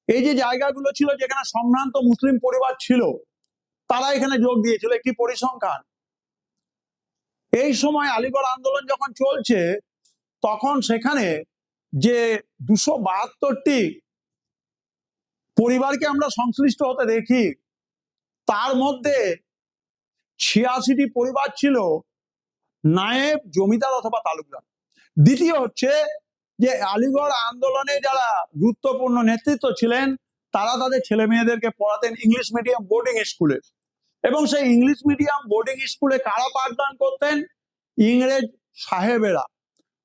এই যে জায়গাগুলো ছিল যেখানে সম্ভ্রান্ত মুসলিম পরিবার ছিল তারা এখানে যোগ দিয়েছিল, একটি পরিসংখ্যান। এই সময় আলিগড় আন্দোলন যখন চলছে তখন সেখানে যে 272টি পরিবারকে আমরা সংশ্লিষ্ট হতে দেখি, তার মধ্যে 86টি পরিবার ছিল নায়েব, জমিদার অথবা তালুকদার। দ্বিতীয় হচ্ছে যে আলিগড় আন্দোলনে যারা গুরুত্বপূর্ণ নেতৃত্ব ছিলেন তারা তাদের ছেলে মেয়েদেরকে পড়াতেন ইংলিশ মিডিয়াম বোর্ডিং স্কুলে, এবং সেই ইংলিশ মিডিয়াম বোর্ডিং স্কুলে কারা পাঠদান করতেন? ইংরেজ সাহেবেরা।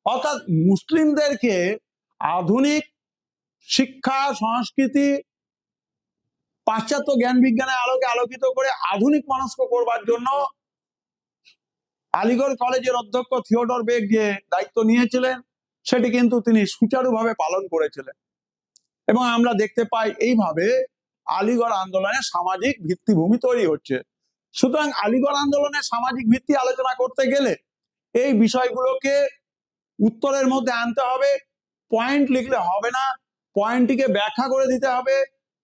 অর্থাৎ মুসলিমদেরকে আধুনিক শিক্ষা, সংস্কৃতি, পাশ্চাত্য জ্ঞান বিজ্ঞানের আলোকে আলোকিত করে আধুনিক মনস্ক করবার জন্য আলিগড় কলেজের অধ্যক্ষ থিওডর বেগ যে দায়িত্ব নিয়েছিলেন সেটি কিন্তু তিনি সুচারুভাবে পালন করেছিলেন। এবং আমরা দেখতে পাই এইভাবে আলিগড় আন্দোলনের সামাজিক ভিত্তিভূমি তৈরি হচ্ছে। সুতরাং আলিগড় আন্দোলনের সামাজিক ভিত্তি আলোচনা করতে গেলে এই বিষয়গুলোকে উত্তরের মধ্যে আনতে হবে। পয়েন্ট লিখলে হবে না, পয়েন্টটিকে ব্যাখ্যা করে দিতে হবে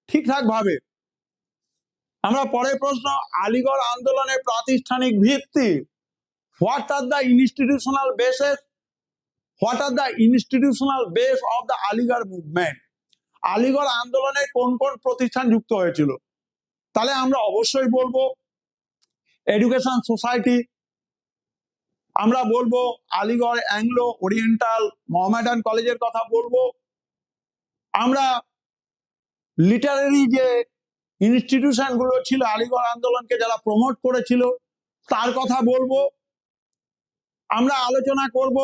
ঠিকঠাক ভাবে। আমরা পরের প্রশ্ন, আলিগড় আন্দোলনের প্রাতিষ্ঠানিক ভিত্তি। What are the institutional bases? What are the institutional base of the Aligarh movement? Aligarh আন্দোলনে কোন কোন প্রতিষ্ঠান যুক্ত হয়েছিল? তাহলে আমরা অবশ্যই বলবো এডুকেশন সোসাইটি, আমরা বলবো আলিগড় অ্যাংলো ওরিয়েন্টাল মোহামেডান কলেজের কথা বলবো, আমরা লিটারেরি যে ইনস্টিটিউশন গুলো ছিল আলিগড় আন্দোলনকে যারা প্রমোট করেছিল তার কথা বলবো, আমরা আলোচনা করব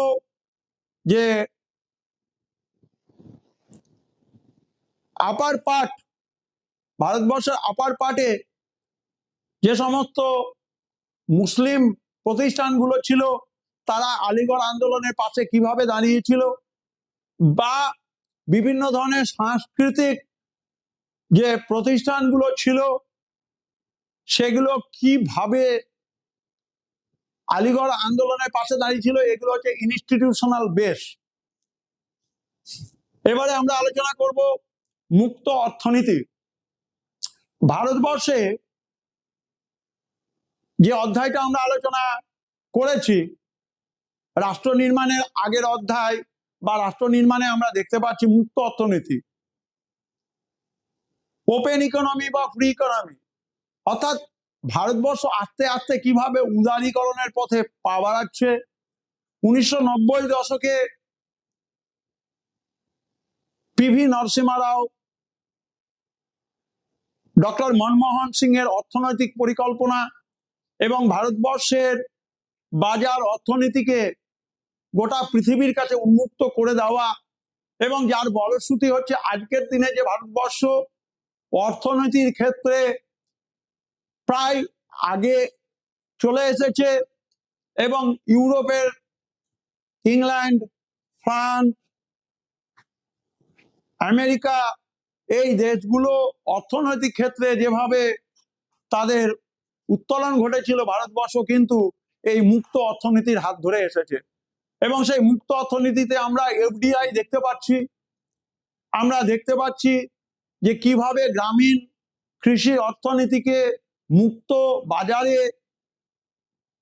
যে আপার পার্ট, ভারতবর্ষের আপার পার্টে যে সমস্ত মুসলিম প্রতিষ্ঠানগুলো ছিল তারা আলিগড় আন্দোলনের পাশে কিভাবে দাঁড়িয়েছিল, বা বিভিন্ন ধরনের সাংস্কৃতিক যে প্রতিষ্ঠানগুলো ছিল সেগুলো কিভাবে আলিগড় আন্দোলনের পাশে দাঁড়িয়েছিল, এগুলো হচ্ছে ইনস্টিটিউশনাল বেস। এবারে আমরা আলোচনা করব মুক্ত অর্থনীতি। ভারতবর্ষে যে অধ্যায়টা আমরা আলোচনা করেছি রাষ্ট্র নির্মাণের আগের অধ্যায় বা রাষ্ট্র নির্মাণে, আমরা দেখতে পাচ্ছি মুক্ত অর্থনীতি, ওপেন ইকোনমি বা ফ্রি ইকোনমি। অর্থাৎ ভারতবর্ষ আস্তে আস্তে কিভাবে উদারীকরণের পথে পা বাড়াচ্ছে। 1990 দশকে পিভি নরসিমহা রাও, ডক্টর মনমোহন সিং এর অর্থনৈতিক পরিকল্পনা এবং ভারতবর্ষের বাজার অর্থনীতিকে গোটা পৃথিবীর কাছে উন্মুক্ত করে দেওয়া, এবং যার ফলশ্রুতি হচ্ছে আজকের দিনে যে ভারতবর্ষ অর্থনীতির ক্ষেত্রে প্রায় আগে চলে এসেছে, এবং ইউরোপের ইংল্যান্ড, ফ্রান্স, আমেরিকা, এই দেশগুলো অর্থনৈতিক ক্ষেত্রে যেভাবে তাদের উত্তোলন ঘটেছিল, ভারতবর্ষ কিন্তু এই মুক্ত অর্থনীতির হাত ধরে এসেছে। এবং সেই মুক্ত অর্থনীতিতে আমরা এফডিআই দেখতে পাচ্ছি, আমরা দেখতে পাচ্ছি যে কিভাবে গ্রামীণ কৃষি অর্থনীতিকে মুক্ত বাজারে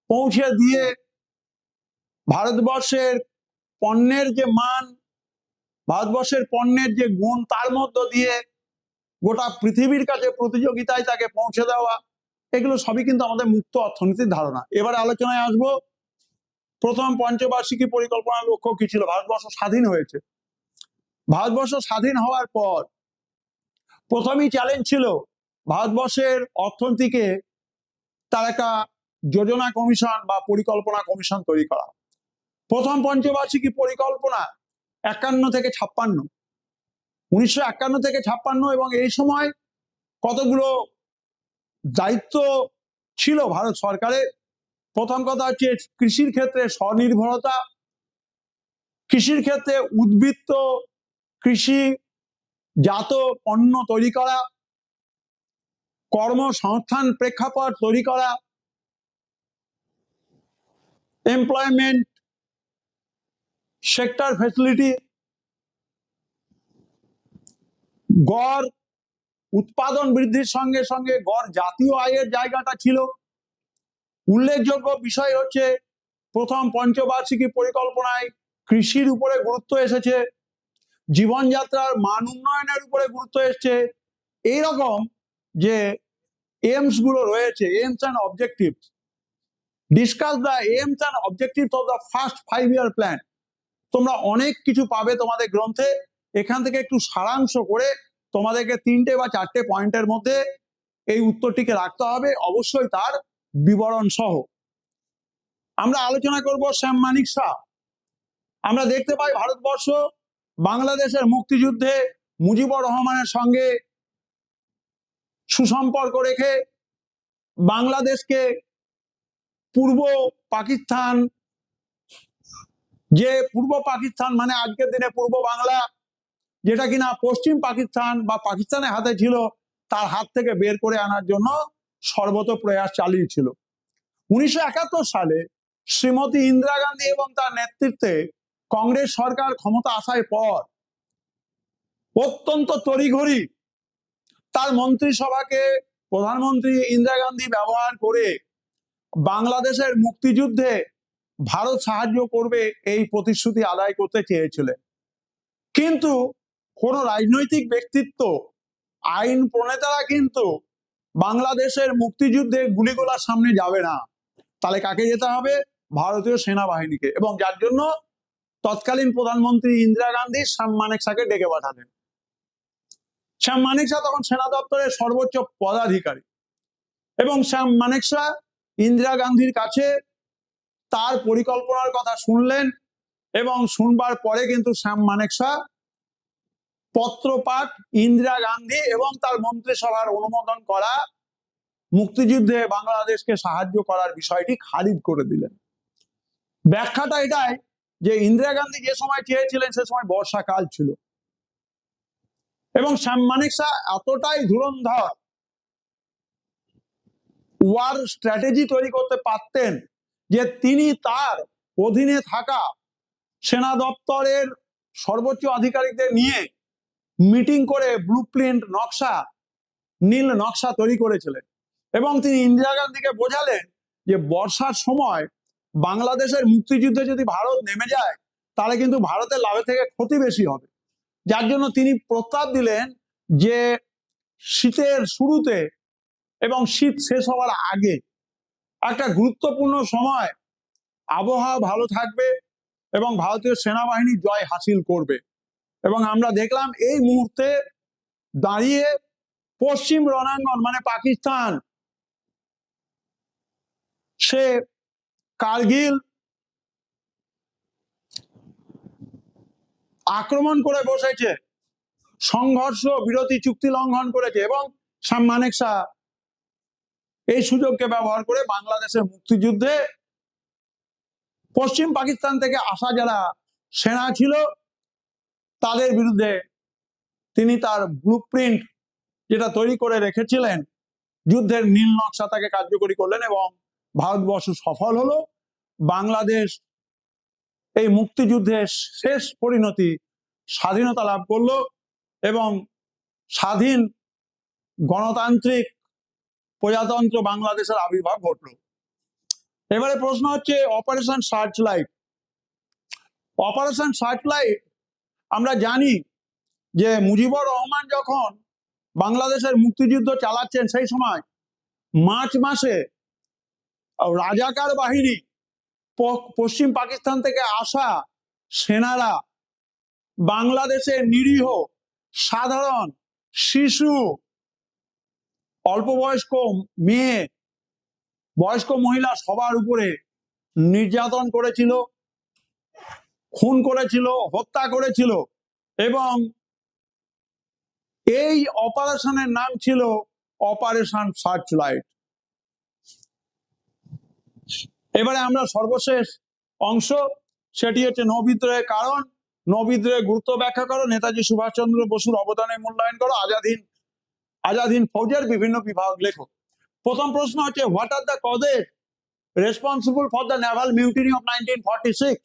পৌঁছে দিয়ে ভারতবর্ষের পণ্যের যে মান, ভারতবর্ষের পণ্যের যে গুণ, তার মধ্য দিয়ে গোটা পৃথিবীর কাছে প্রতিযোগিতায় তাকে পৌঁছে দেওয়া। এগুলো সবই কিন্তু আমাদের মুক্ত অর্থনীতির ধারণা। এবারে আলোচনায় আসবো প্রথম পঞ্চবার্ষিকী পরিকল্পনার লক্ষ্য কি ছিল। ভারতবর্ষ স্বাধীন হয়েছে। ভারতবর্ষ স্বাধীন হওয়ার পর প্রথমেই চ্যালেঞ্জ ছিল ভারতবর্ষের অর্থনীতিকে তার একটা যোজনা কমিশন বা পরিকল্পনা কমিশন তৈরি করা। প্রথম পঞ্চবার্ষিকী পরিকল্পনা 51 থেকে 56, 1951 থেকে 56, এবং এই সময় কতগুলো দায়িত্ব ছিল ভারত সরকারের। প্রথম কথা হচ্ছে কৃষির ক্ষেত্রে স্বনির্ভরতা, কৃষির ক্ষেত্রে উদ্বৃত্ত কৃষি জাত পণ্য তৈরি করা, কর্মসংস্থান প্রেক্ষাপট তৈরি করা, এমপ্লয়মেন্ট সেক্টর ফ্যাসিলিটি, গড় উৎপাদন বৃদ্ধির সঙ্গে সঙ্গে গড় জাতীয় আয়ের জায়গাটা ছিল। উল্লেখযোগ্য বিষয় হচ্ছে প্রথম পঞ্চবার্ষিকী পরিকল্পনায় কৃষির উপরে গুরুত্ব এসেছে, জীবনযাত্রার মান উন্নয়নের উপরে গুরুত্ব এসেছে। এইরকম যে এইমস গুলো রয়েছে, AIIMS and objectives, discuss the aims and objectives of the first 5-year plan. তোমরা অনেক কিছু পাবে তোমাদের গ্রন্থে, এখান থেকে একটু সারাংশ করে তোমাদেরকে 3টে বা 4টে পয়েন্টের মধ্যে এই উত্তরটিকে রাখতে হবে, অবশ্যই তার বিবরণ সহ। আমরা আলোচনা করব শ্যাম মানিক শাহ। আমরা দেখতে পাই ভারতবর্ষ বাংলাদেশের মুক্তিযুদ্ধে মুজিবুর রহমানের সঙ্গে সুসম্পর্ক রেখে বাংলাদেশকে পূর্ব পাকিস্তান, যে পূর্ব পাকিস্তান মানে আজকের দিনে পূর্ব বাংলা, যেটা কিনা পশ্চিম পাকিস্তান বা পাকিস্তানের হাতে ছিল, তার হাত থেকে বের করে আনার জন্য সর্বত প্রয়াস চালিয়েছিল। 1971 সালে শ্রীমতী ইন্দিরা গান্ধী এবং তার নেতৃত্বে কংগ্রেস সরকার ক্ষমতা আসার পর অত্যন্ত তড়িঘড়ি তার মন্ত্রিসভাকে প্রধানমন্ত্রী ইন্দিরা গান্ধী ব্যবহার করে বাংলাদেশের মুক্তিযুদ্ধে ভারত সাহায্য করবে এই প্রতিশ্রুতি আদায় করতে চেয়েছিলেন। কিন্তু কোন রাজনৈতিক ব্যক্তিত্ব, আইন প্রণেতারা কিন্তু বাংলাদেশের মুক্তিযুদ্ধে গুলিগোলার সামনে যাবে না। তাহলে কাকে যেতে হবে? ভারতীয় সেনাবাহিনীকে। এবং যার জন্য তৎকালীন প্রধানমন্ত্রী ইন্দিরা গান্ধী শ্যাম মানেকশাকে ডেকে পাঠালেন। শ্যাম মানেকশা তখন সেনা দপ্তরের সর্বোচ্চ পদাধিকারী, এবং শ্যাম মানেকশা ইন্দিরা গান্ধীর কাছে তার পরিকল্পনার কথা শুনলেন, এবং শুনবার পরে কিন্তু শ্যাম মানেকশা পত্রপাঠ ইন্দিরা গান্ধী এবং তার মন্ত্রিসভার অনুমোদন করা মুক্তিযুদ্ধে বাংলাদেশকে সাহায্য করার বিষয়টি খারিজ করে দিলেন। ব্যাখ্যাটা এটাই যে ইন্দিরা গান্ধী যে সময় চেয়েছিলেন সে সময় বর্ষাকাল ছিল, এবং শ্যাম মানেকশা এতটাই ধুরন্ধর ওয়ার স্ট্র্যাটেজি তৈরি করতে পারতেন যে তিনি তার অধীনে থাকা সেনা দপ্তরের সর্বোচ্চ আধিকারিকদের নিয়ে মিটিং করে ব্লুপ্রিন্ট নকশা, নীল নকশা তৈরি করেছিলেন, এবং তিনি ইন্দিরা গান্ধীকে বোঝালেন যে বর্ষার সময় বাংলাদেশের মুক্তিযুদ্ধে যদি ভারত নেমে যায় তাহলে কিন্তু ভারতের লাভের থেকে ক্ষতি বেশি হবে। যার জন্য তিনি প্রস্তাব দিলেন যে শীতের শুরুতে এবং শীত শেষ হওয়ার আগে একটা গুরুত্বপূর্ণ সময় আবহাওয়া ভালো থাকবে এবং ভারতীয় সেনাবাহিনী জয় হাসিল করবে। এবং আমরা দেখলাম এই মুহূর্তে দাঁড়িয়ে পশ্চিম রণাঙ্গন মানে পাকিস্তান, সে কার্গিল আক্রমণ করে বসেছে, সংঘর্ষ বিরতি চুক্তি লঙ্ঘন করেছে, এবং শ্যাম মানেকশা এই সুযোগকে ব্যবহার করে বাংলাদেশের মুক্তিযুদ্ধে পশ্চিম পাকিস্তান থেকে আসা যারা সেনা ছিল তাদের বিরুদ্ধে তিনি তার ব্লুপ্রিন্ট যেটা তৈরি করে রেখেছিলেন, যুদ্ধের নীল নকশা, তাকে কার্যকরী করলেন, এবং ভারতবর্ষ সফল হলো। বাংলাদেশ এই মুক্তিযুদ্ধের শেষ পরিণতি স্বাধীনতা লাভ করলো এবং স্বাধীন গণতান্ত্রিক প্রজাতন্ত্র বাংলাদেশের আবির্ভাব ঘটলো। এবারে প্রশ্ন হচ্ছে অপারেশন সার্চলাইট। অপারেশন সার্চলাইট আমরা জানি যে মুজিবুর রহমান যখন বাংলাদেশের মুক্তিযুদ্ধ চালাচ্ছেন সেই সময় মার্চ মাসে রাজাকার বাহিনী, পশ্চিম পাকিস্তান থেকে আসা সেনারা বাংলাদেশের নিরীহ সাধারণ শিশু, অল্প বয়স্ক মেয়ে, বয়স্ক মহিলা সবার উপরে নির্যাতন করেছিল, খুন করেছিল, হত্যা করেছিল। এবং এই অপারেশনের নাম ছিল অপারেশন সার্চলাইট। এবারে আমরা সর্বশেষ অংশ, সেটি হচ্ছে নৌবিদ্রোহের কারণ, নৌবিদ্রোহের গুরুত্ব ব্যাখ্যা করো, নেতাজি সুভাষচন্দ্র বসুর অবদানের মূল্যায়ন করো, আজাদ হিন্দ ফৌজের বিভিন্ন বিভাগ লেখো। প্রথম প্রশ্ন হচ্ছে, what are the causes responsible for the Naval mutiny of 1946?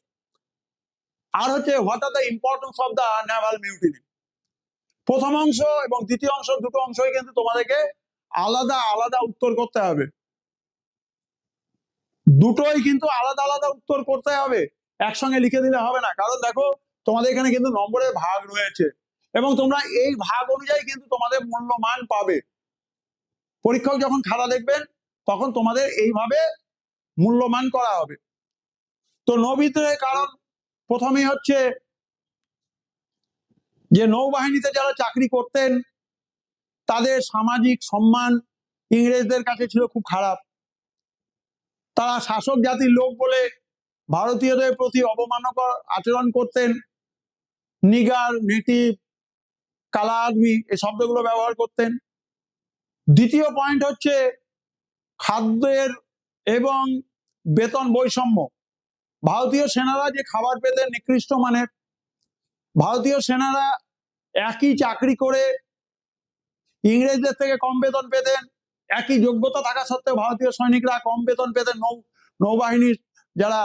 আর হচ্ছে, what are the importance of the Naval mutiny? প্রথম অংশ এবং দ্বিতীয় অংশ, দুটো অংশই কিন্তু তোমাদেরকে আলাদা আলাদা উত্তর করতে হবে। দুটোই কিন্তু আলাদা আলাদা উত্তর করতে হবে, একসঙ্গে লিখে দিলে হবে না। কারণ দেখো, তোমাদের এখানে কিন্তু নম্বরের ভাগ রয়েছে এবং তোমরা এই ভাগ অনুযায়ী কিন্তু তোমাদের মূল্যমান পাবে। পরীক্ষক যখন খাতা দেখবেন তখন তোমাদের এইভাবে মূল্যমান করা হবে। তো নৌবিদ্রোহের কারণ প্রথমেই হচ্ছে যে নৌবাহিনীতে যারা চাকরি করতেন তাদের সামাজিক সম্মান ইংরেজদের কাছে ছিল খুব খারাপ। তারা শাসক জাতির লোক বলে ভারতীয়দের প্রতি অবমাননাকর আচরণ করতেন। নিগার, নেটিভ, কালা আদমি এই শব্দগুলো ব্যবহার করতেন। দ্বিতীয় পয়েন্ট হচ্ছে খাদ্যের এবং বেতন বৈষম্য। ভারতীয় সেনারা যে খাবার পেতেন নিকৃষ্ট মানের, ভারতীয় সেনারা একই চাকরি করে ইংরেজদের থেকে কম বেতন পেতেন, একই যোগ্যতা থাকা সত্ত্বেও ভারতীয় সৈনিকরা কম বেতন পেতেন নৌবাহিনীর যারা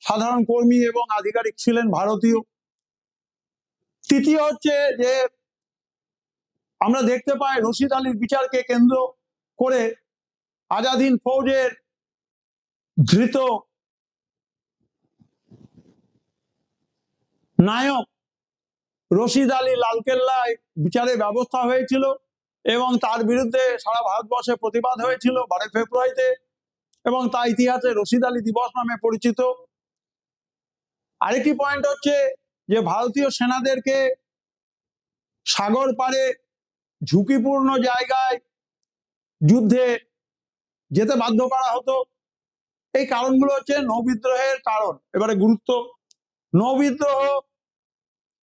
সাধারণ কর্মী এবং আধিকারিক ছিলেন ভারতীয়। তৃতীয় হচ্ছে যে আমরা দেখতে পাই রশিদ আলীর বিচারকে কেন্দ্র করে আজাদ হিন্দ ফৌজের ধৃত নায়ক রশিদ আলী লালকেল্লায় বিচারের ব্যবস্থা হয়েছিল এবং তার বিরুদ্ধে সারা ভারতবর্ষে প্রতিবাদ হয়েছিল 12 ফেব্রুয়ারিতে, এবং তা ইতিহাসে রশিদ আলী দিবস নামে পরিচিত। আরেকটি পয়েন্ট হচ্ছে যে ভারতীয় সেনাদেরকে সাগর পাড়ে ঝুঁকিপূর্ণ জায়গায় যুদ্ধে যেতে বাধ্য করা হতো। এই কারণগুলো হচ্ছে নৌবিদ্রোহের কারণ। এবারে গুরুত্ব, নৌবিদ্রোহ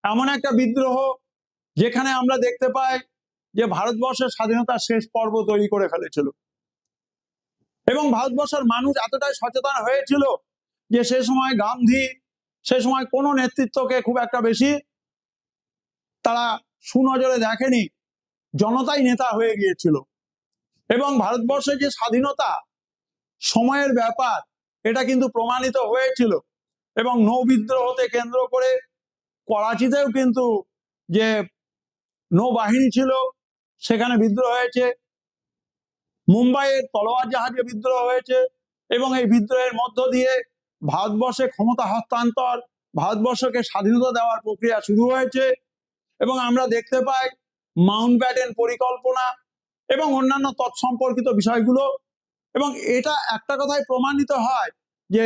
এমন একটা বিদ্রোহ যেখানে আমরা দেখতে পাই যে ভারতবর্ষের স্বাধীনতার শেষ পর্ব তৈরি করে ফেলেছিল এবং ভারতবর্ষের মানুষ এতটাই সচেতন হয়েছিল যে সে সময় গান্ধী, সে সময় কোনো নেতৃত্বকে খুব একটা বেশি তারা সুনজরে দেখেনি, জনতাই নেতা হয়ে গিয়েছিল। এবং ভারতবর্ষের যে স্বাধীনতা সময়ের ব্যাপার, এটা কিন্তু প্রমাণিত হয়েছিল। এবং নৌবিদ্রোহকে কেন্দ্র করে করাচিতেও কিন্তু যে নৌবাহিনী ছিল সেখানে বিদ্রোহ হয়েছে, মুম্বাইয়ের তলোয়ার জাহাজে বিদ্রোহ হয়েছে এবং এই বিদ্রোহের মধ্য দিয়ে ভারতবর্ষে ক্ষমতা হস্তান্তর, ভারতবর্ষকে স্বাধীনতা দেওয়ার প্রক্রিয়া শুরু হয়েছে। এবং আমরা দেখতে পাই মাউন্টব্যাটেন পরিকল্পনা এবং অন্যান্য তৎসম্পর্কিত বিষয়গুলো। এবং এটা একটা কথাই প্রমাণিত হয় যে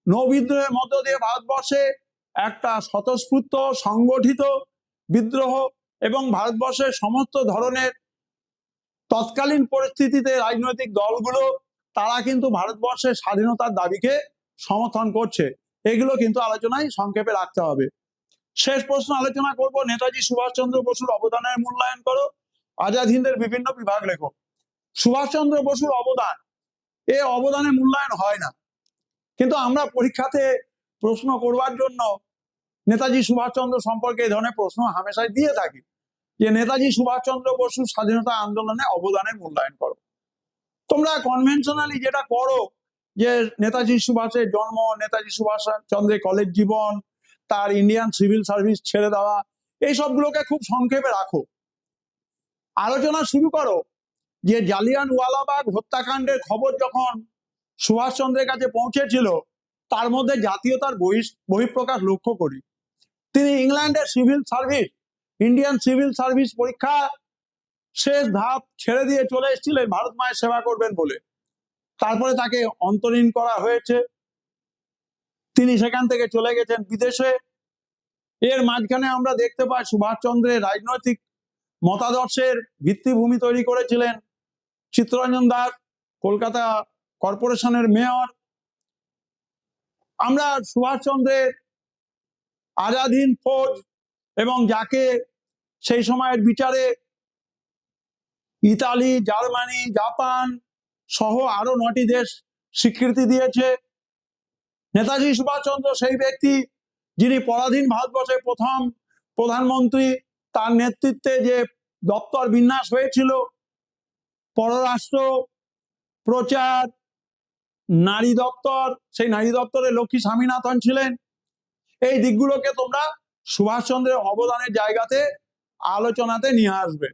নৌবিদ্রোহের মধ্য দিয়ে ভারতবর্ষে একটা স্বতঃস্ফূর্ত সংগঠিত বিদ্রোহ এবং ভারতবর্ষের সমস্ত ধরনের তৎকালীন পরিস্থিতিতে রাজনৈতিক দলগুলো তারা কিন্তু ভারতবর্ষের স্বাধীনতার দাবিকে সমর্থন করছে। এগুলো কিন্তু আলোচনায় সংক্ষেপে রাখতে হবে। শেষ প্রশ্ন আলোচনা করব, নেতাজি সুভাষচন্দ্র বসুর অবদানের মূল্যায়ন করো, আজাদ হিন্দের বিভিন্ন বিভাগ লেখো। সুভাষচন্দ্র বসুর অবদান, এ অবদানের মূল্যায়ন হয় না, কিন্তু আমরা পরীক্ষাতে প্রশ্ন করবার জন্য নেতাজি সুভাষচন্দ্র সম্পর্কে এই ধরনের প্রশ্ন হামেশাই দিয়ে থাকি যে নেতাজি সুভাষচন্দ্র বসুর স্বাধীনতা আন্দোলনে অবদানের মূল্যায়ন করো। তোমরা কনভেনশনালি যেটা করো যে নেতাজি সুভাষের জন্ম, নেতাজি সুভাষ চন্দ্রের কলেজ জীবন, তার ইন্ডিয়ান সিভিল সার্ভিস ছেড়ে দেওয়া, এই সবগুলোকে খুব সংক্ষেপে রাখো। আলোচনা শুরু করো যে জালিয়ানওয়ালাবাগ হত্যাকাণ্ডের খবর যখন সুভাষচন্দ্রের কাছে পৌঁছেছিল তার মধ্যে জাতীয়তার বহিঃপ্রকাশ লক্ষ্য করি। তিনি ইংল্যান্ডের civil service, Indian civil service পরীক্ষা শেষ ধাপ ছেড়ে দিয়ে চলে এসেছিলেন ভারত মায়ের সেবা করবেন বলে। তারপরে তাকে অন্তরীণ করা হয়েছে, তিনি সেখান থেকে চলে গেছেন বিদেশে। এর মাঝখানে আমরা দেখতে পাই সুভাষচন্দ্রের রাজনৈতিক মতাদর্শের ভিত্তিভূমি তৈরি করেছিলেন চিত্তরঞ্জন দাস, কলকাতা কর্পোরেশনের মেয়র। আমরা সুভাষচন্দ্রের আজাদ হিন্দ ফৌজ এবং যাকে সেই সময়ের বিচারে ইতালি, জার্মানি, জাপান সহ আরো 9টি দেশ স্বীকৃতি দিয়েছে। নেতাজি সুভাষচন্দ্র সেই ব্যক্তি যিনি পরাধীন ভারতবর্ষের প্রথম প্রধানমন্ত্রী। তার নেতৃত্বে যে দপ্তর বিন্যাস হয়েছিল, পররাষ্ট্র, প্রচার, নারী দপ্তর, সেই নারী দপ্তরে লক্ষ্মী স্বামীনাথন ছিলেন। এই দিকগুলোকে তোমরা সুভাষচন্দ্রের অবদানের জায়গাতে আলোচনাতে নিয়ে আসবে।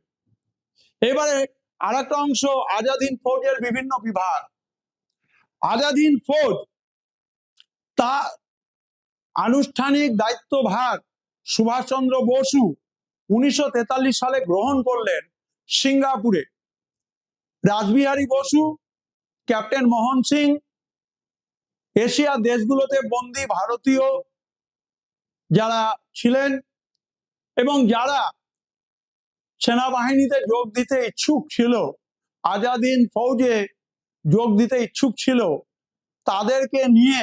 এবারে আরেকটা অংশ, আজাদ হিন্দ ফৌজের বিভিন্ন বিভাগ। আজাদ হিন্দ ফৌজ তা আনুষ্ঠানিক দায়িত্বভার সুভাষচন্দ্র বসু 1943 সালে গ্রহণ করলেন সিঙ্গাপুরে। রাসবিহারী বসু, ক্যাপ্টেন মোহন সিং এশিয়ার দেশগুলোতে বন্দী ভারতীয় যারা ছিলেন এবং যারা সেনাবাহিনীতে যোগ দিতে ইচ্ছুক ছিল, আজাদ হিন্দ ফৌজে যোগ দিতে ইচ্ছুক ছিল, তাদেরকে নিয়ে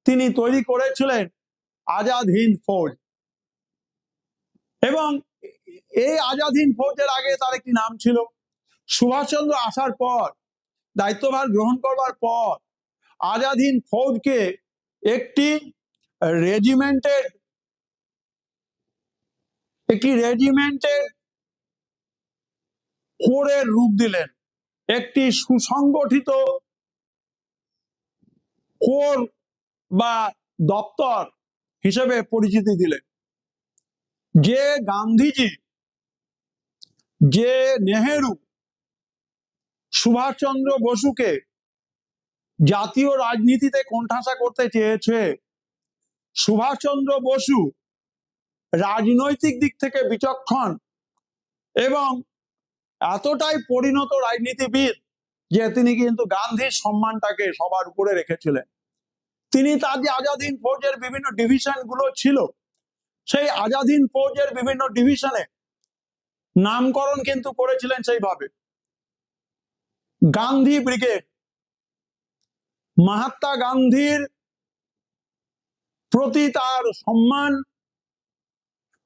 তিনি তৈরি করেছিলেন আজাদ হিন্দ ফৌজ। এবং এই আজাদ হিন্দ ফৌজের আগে তার একটি নাম ছিল। সুভাষচন্দ্র আসার পর, দায়িত্বভার গ্রহণ করবার পর, আজাদ হিন্দ ফৌজকে একটি রেজিমেন্টের কোরের রূপ দিলেন, একটি সুসংগঠিত কোর বা দপ্তর হিসেবে পরিচিতি দিলেন। যে গান্ধীজি, যে নেহেরু সুভাষচন্দ্র বসুকে জাতীয় রাজনীতিতে কোণঠাসা করতে চেয়েছে, সুভাষচন্দ্র বসু রাজনৈতিক দিক থেকে বিচক্ষণ এবং এতটাই পরিণত রাজনীতিবিদ যে তিনি কিন্তু গান্ধীর সম্মানটাকে সবার উপরে রেখেছিলেন। তিনি তার যে আজাদ হিন্দ ফৌজের বিভিন্ন ডিভিশন গুলো ছিল, সেই আজাদ হিন্দ ফৌজের বিভিন্ন ডিভিশনে নামকরণ কিন্তু করেছিলেন সেইভাবে। গান্ধী ব্রিগেড, মহাত্মা গান্ধীর প্রতি তার সম্মান,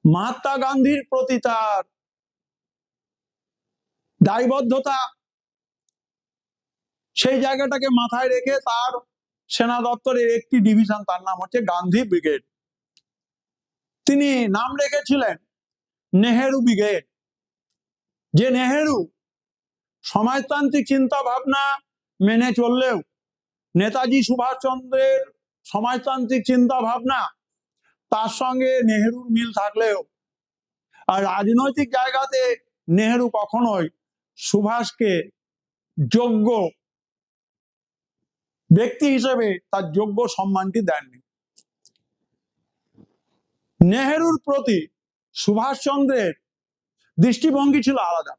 মহাত্মা গান্ধীর প্রতি তার দায়বদ্ধতা, সেই জায়গাটাকে মাথায় রেখে তার সেনা দপ্তরের একটি ডিভিশন, তার নাম হচ্ছে গান্ধী ব্রিগেড। তিনি নাম রেখেছিলেন নেহেরু ব্রিগেড। যে নেহেরু সমাজতান্ত্রিক চিন্তা ভাবনা মেনে চললেও, নেতাজি সুভাষচন্দ্রের সমাজতান্ত্রিক চিন্তা ভাবনা তার সঙ্গে নেহেরুর মিল থাকলেও, আর রাজনৈতিক জায়গাতে নেহেরু কখনোই সুভাষকে যোগ্য ব্যক্তি হিসেবে তার যোগ্য সম্মানটি দেননি। নেহেরুর প্রতি সুভাষচন্দ্রের দৃষ্টিভঙ্গি ছিল আলাদা।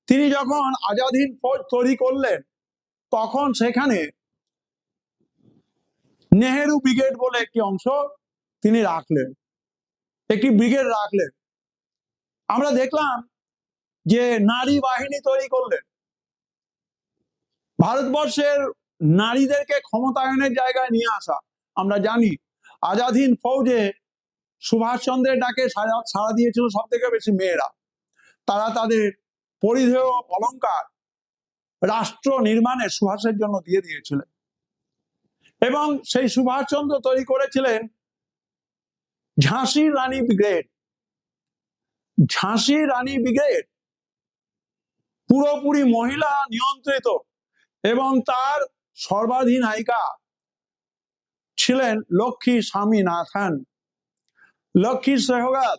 তিনি যখন আজাদ হিন্দ ফৌজ তৈরি করলেন, তখন সেখানে নেহেরু ব্রিগেড বলে একটি অংশ তিনি রাখলেন, একটি ব্রিগেড রাখলেন। আমরা দেখলাম যে নারী বাহিনী তৈরি করলেন। ভারতবর্ষের নারীদেরকে ক্ষমতায়নের জায়গায় নিয়ে আসা। আমরা জানি আজাদ হিন্দ ফৌজে সুভাষচন্দ্রের ডাকে সাড়া দিয়েছিল সব থেকে বেশি মেয়েরা। তারা তাদের পরিধেয় অলংকার রাষ্ট্র নির্মাণে সুভাষের জন্য দিয়ে দিয়েছিলেন। এবং সেই সুভাষচন্দ্র তৈরি করেছিলেন ঝাঁসি রানী ব্রিগেড। ঝাঁসি রানী ব্রিগেড পুরোপুরি মহিলা নিয়ন্ত্রিত এবং তার সর্বাধিনায়িকা ছিলেন লক্ষ্মী স্বামীনাথন। লক্ষ্মী সেহগাল,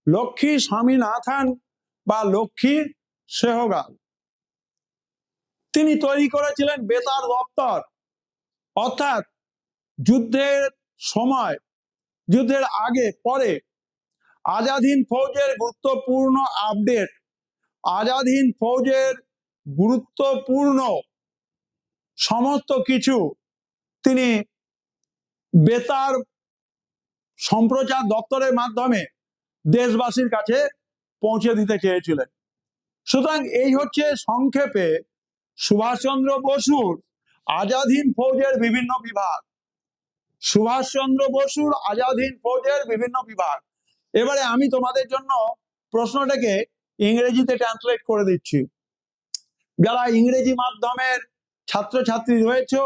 লক্ষ্মী স্বামীনাথন বা লক্ষ্মী সেহগাল। তিনি তৈরি করেছিলেন বেতার দপ্তর, অর্থাৎ যুদ্ধের সময়, যুদ্ধের আগে পরে আজাদ হিন্দ ফৌজের গুরুত্বপূর্ণ আপডেট আজাদ হিন্দ ফৌজের গুরুত্বপূর্ণ সমস্ত কিছু তিনি বেতার সম্প্রচার দপ্তরের মাধ্যমে দেশবাসীর কাছে পৌঁছে দিতে চেয়েছিলেন। সুতরাং এই হচ্ছে সংক্ষেপে সুভাষচন্দ্র বসুর আজাদ হিন্দ ফৌজের বিভিন্ন বিভাগ। সুভাষচন্দ্র বসুর আজাদ হিন্দ ফৌজের বিভিন্ন বিভাগ। এবারে আমি তোমাদের জন্য প্রশ্নটাকে ইংরেজিতে ট্রান্সলেট করে দিচ্ছি। যারা ইংরেজি মাধ্যমের ছাত্রছাত্রী রয়েছে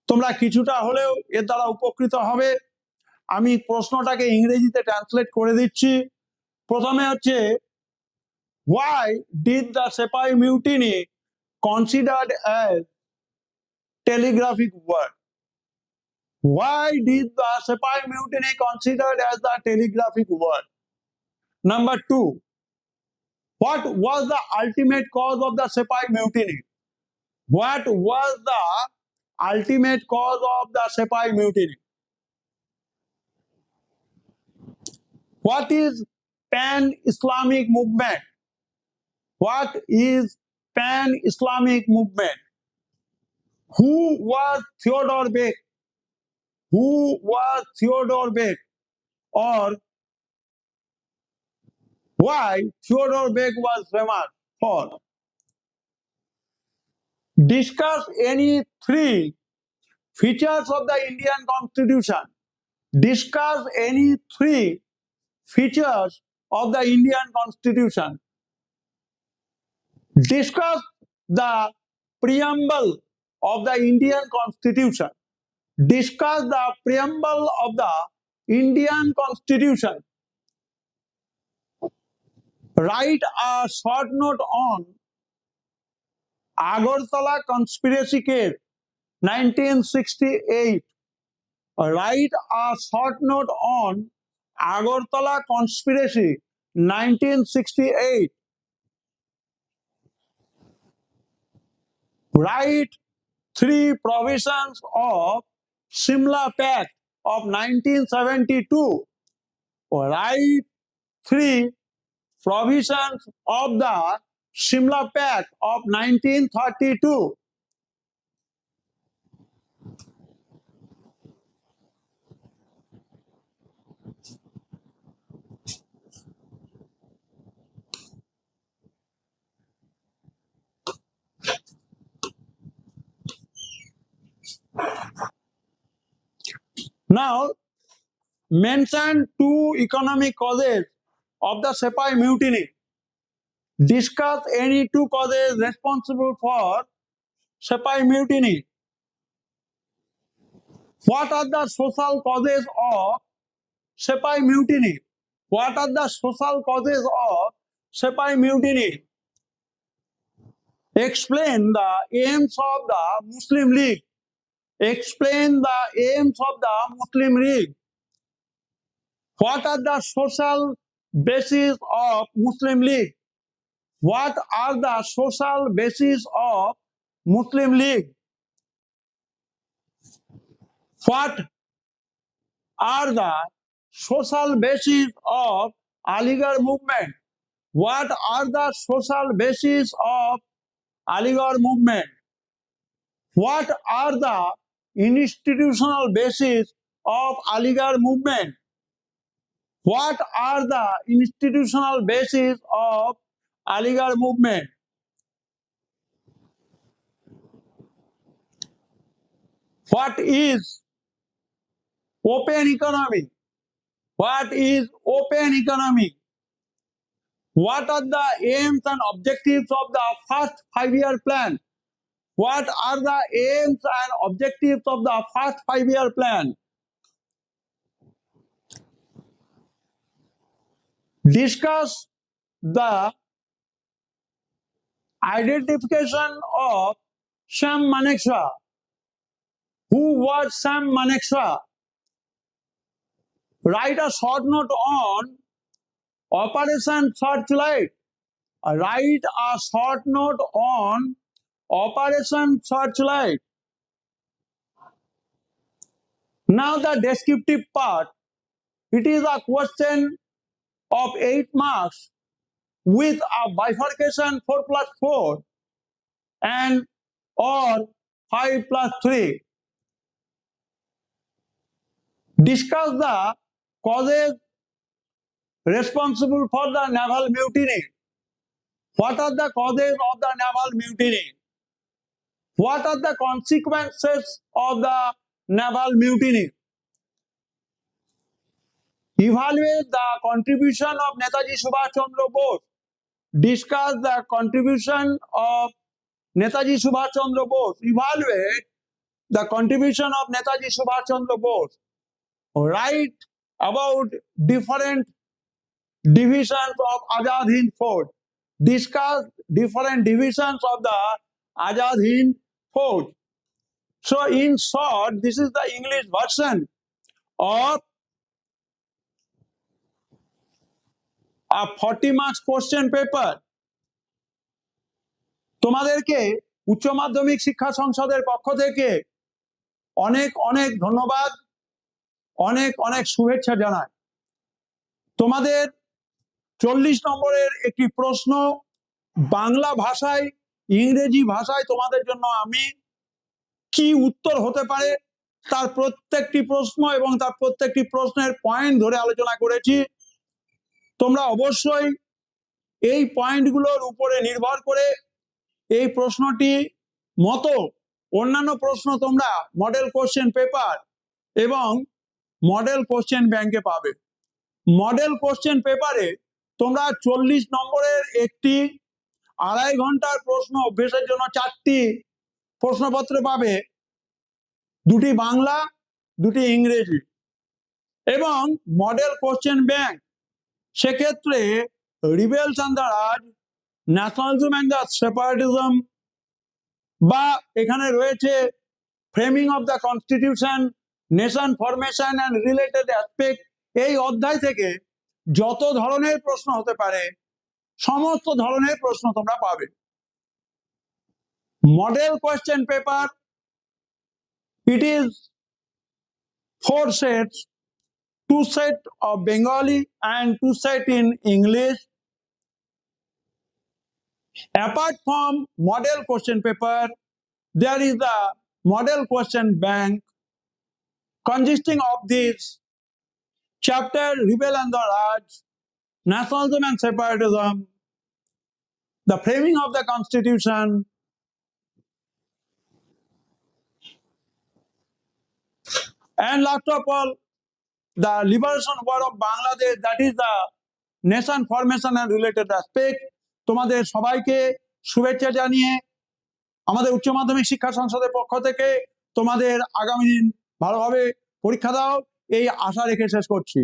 তোমরা কিছুটা হলেও এর দ্বারা উপকৃত হবে। আমি প্রশ্নটাকে ইংরেজিতে ট্রান্সলেট করে দিচ্ছি। প্রথমে হচ্ছে, why did the Sepoy mutiny considered as telegraphic word? Why did the Sepoy mutiny considered as the telegraphic word? Number 2, what was the ultimate cause of the Sepoy mutiny? What was the ultimate cause of the Sepoy mutiny? What is pan-Islamic movement? What is pan-Islamic movement? Who was Theodore Beck? Who was Theodore Beck? Or why Theodore Beck was famous for? Discuss any 3 features of the Indian Constitution. Discuss any 3 features of the Indian Constitution. Discuss the preamble of the Indian Constitution. Discuss the preamble of the Indian Constitution. Write a short note on Agartala conspiracy case 1968. Write a short note on Agartala conspiracy 1968. Write 3 provisions of Simla Pact of 1972. Write 3 provisions of the Simla Pact of 1932. Now, mention 2 economic causes of the Sepoy mutiny. Discuss any 2 causes responsible for Sepoy mutiny. What are the social causes of Sepoy mutiny? What are the social causes of Sepoy mutiny? Explain the aims of the Muslim League. Explain the aims of the Muslim League. What are the social bases of Muslim League? What are the social bases of Muslim League? What are the social bases of Aligarh movement? What are the social bases of Aligarh movement? What are the institutional bases of Aligarh movement? What are the institutional bases of Aligarh movement? What is open economy? What is open economy? What are the aims and objectives of the first 5-year plan? What are the aims and objectives of the first 5-year plan? Discuss the identification of Sam Manekshaw. Who was Sam Manekshaw? Write a short note on Operation Searchlight. Write a short note on Operation Searchlight. Now the descriptive part. It is a question of 8 marks. with a bifurcation 4+4 and or 5+3. Discuss the causes responsible for the naval mutiny. What are the causes of the naval mutiny? What are the consequences of the naval mutiny? Evaluate the contribution of Netaji Subhash Chandra Bose. Discuss the contribution of Netaji Subhash Chandra Bose. Evaluate the contribution of Netaji Subhash Chandra Bose. Write about different divisions of Azad Hind Fauj. Discuss different divisions of the Azad Hind Fauj. So in short, this is the English version of a 40 marks question paper. তোমাদেরকে উচ্চ মাধ্যমিক শিক্ষা সংসদের পক্ষ থেকে অনেক অনেক ধন্যবাদ, অনেক অনেক শুভেচ্ছা জানাই। তোমাদের 40 নম্বরের একটি প্রশ্ন বাংলা ভাষায়, ইংরেজি ভাষায় তোমাদের জন্য আমি কি উত্তর হতে পারে তার প্রত্যেকটি প্রশ্ন এবং তার প্রত্যেকটি প্রশ্নের পয়েন্ট ধরে আলোচনা করেছি। তোমরা অবশ্যই এই পয়েন্টগুলোর উপরে নির্ভর করে এই প্রশ্নটি মতো অন্যান্য প্রশ্ন তোমরা মডেল কোশ্চেন পেপার এবং মডেল কোশ্চেন ব্যাংকে পাবে। মডেল কোশ্চেন পেপারে তোমরা 40 নম্বরের একটি 2.5 ঘন্টার প্রশ্ন অভ্যেসের জন্য 4টি প্রশ্নপত্র পাবে, 2টি বাংলা, 2টি ইংরেজি। এবং মডেল কোশ্চেন ব্যাংক সেক্ষেত্রে rebels and the Raj, nationalism and the separatism, বা এখানে রয়েছে framing of the constitution, nation formation and related aspect. এই অধ্যায় থেকে যত ধরনের প্রশ্ন হতে পারে সমস্ত ধরনের প্রশ্ন তোমরা পাবে। Model question paper, it is 4 sets, 2 sets of Bengali and 2 sets in English. Apart from model question paper, there is the model question bank consisting of this chapter Rebel and the Raj, Nationalism and Separatism, the framing of the Constitution, and last of all, the liberation war of Bangladesh, that is the nation formation and related aspect. তোমাদের সবাইকে শুভেচ্ছা জানিয়ে আমাদের উচ্চ মাধ্যমিক শিক্ষা সংসদের পক্ষ থেকে তোমাদের আগামী দিন ভালোভাবে পরীক্ষা দাও এই আশা রেখে শেষ করছি।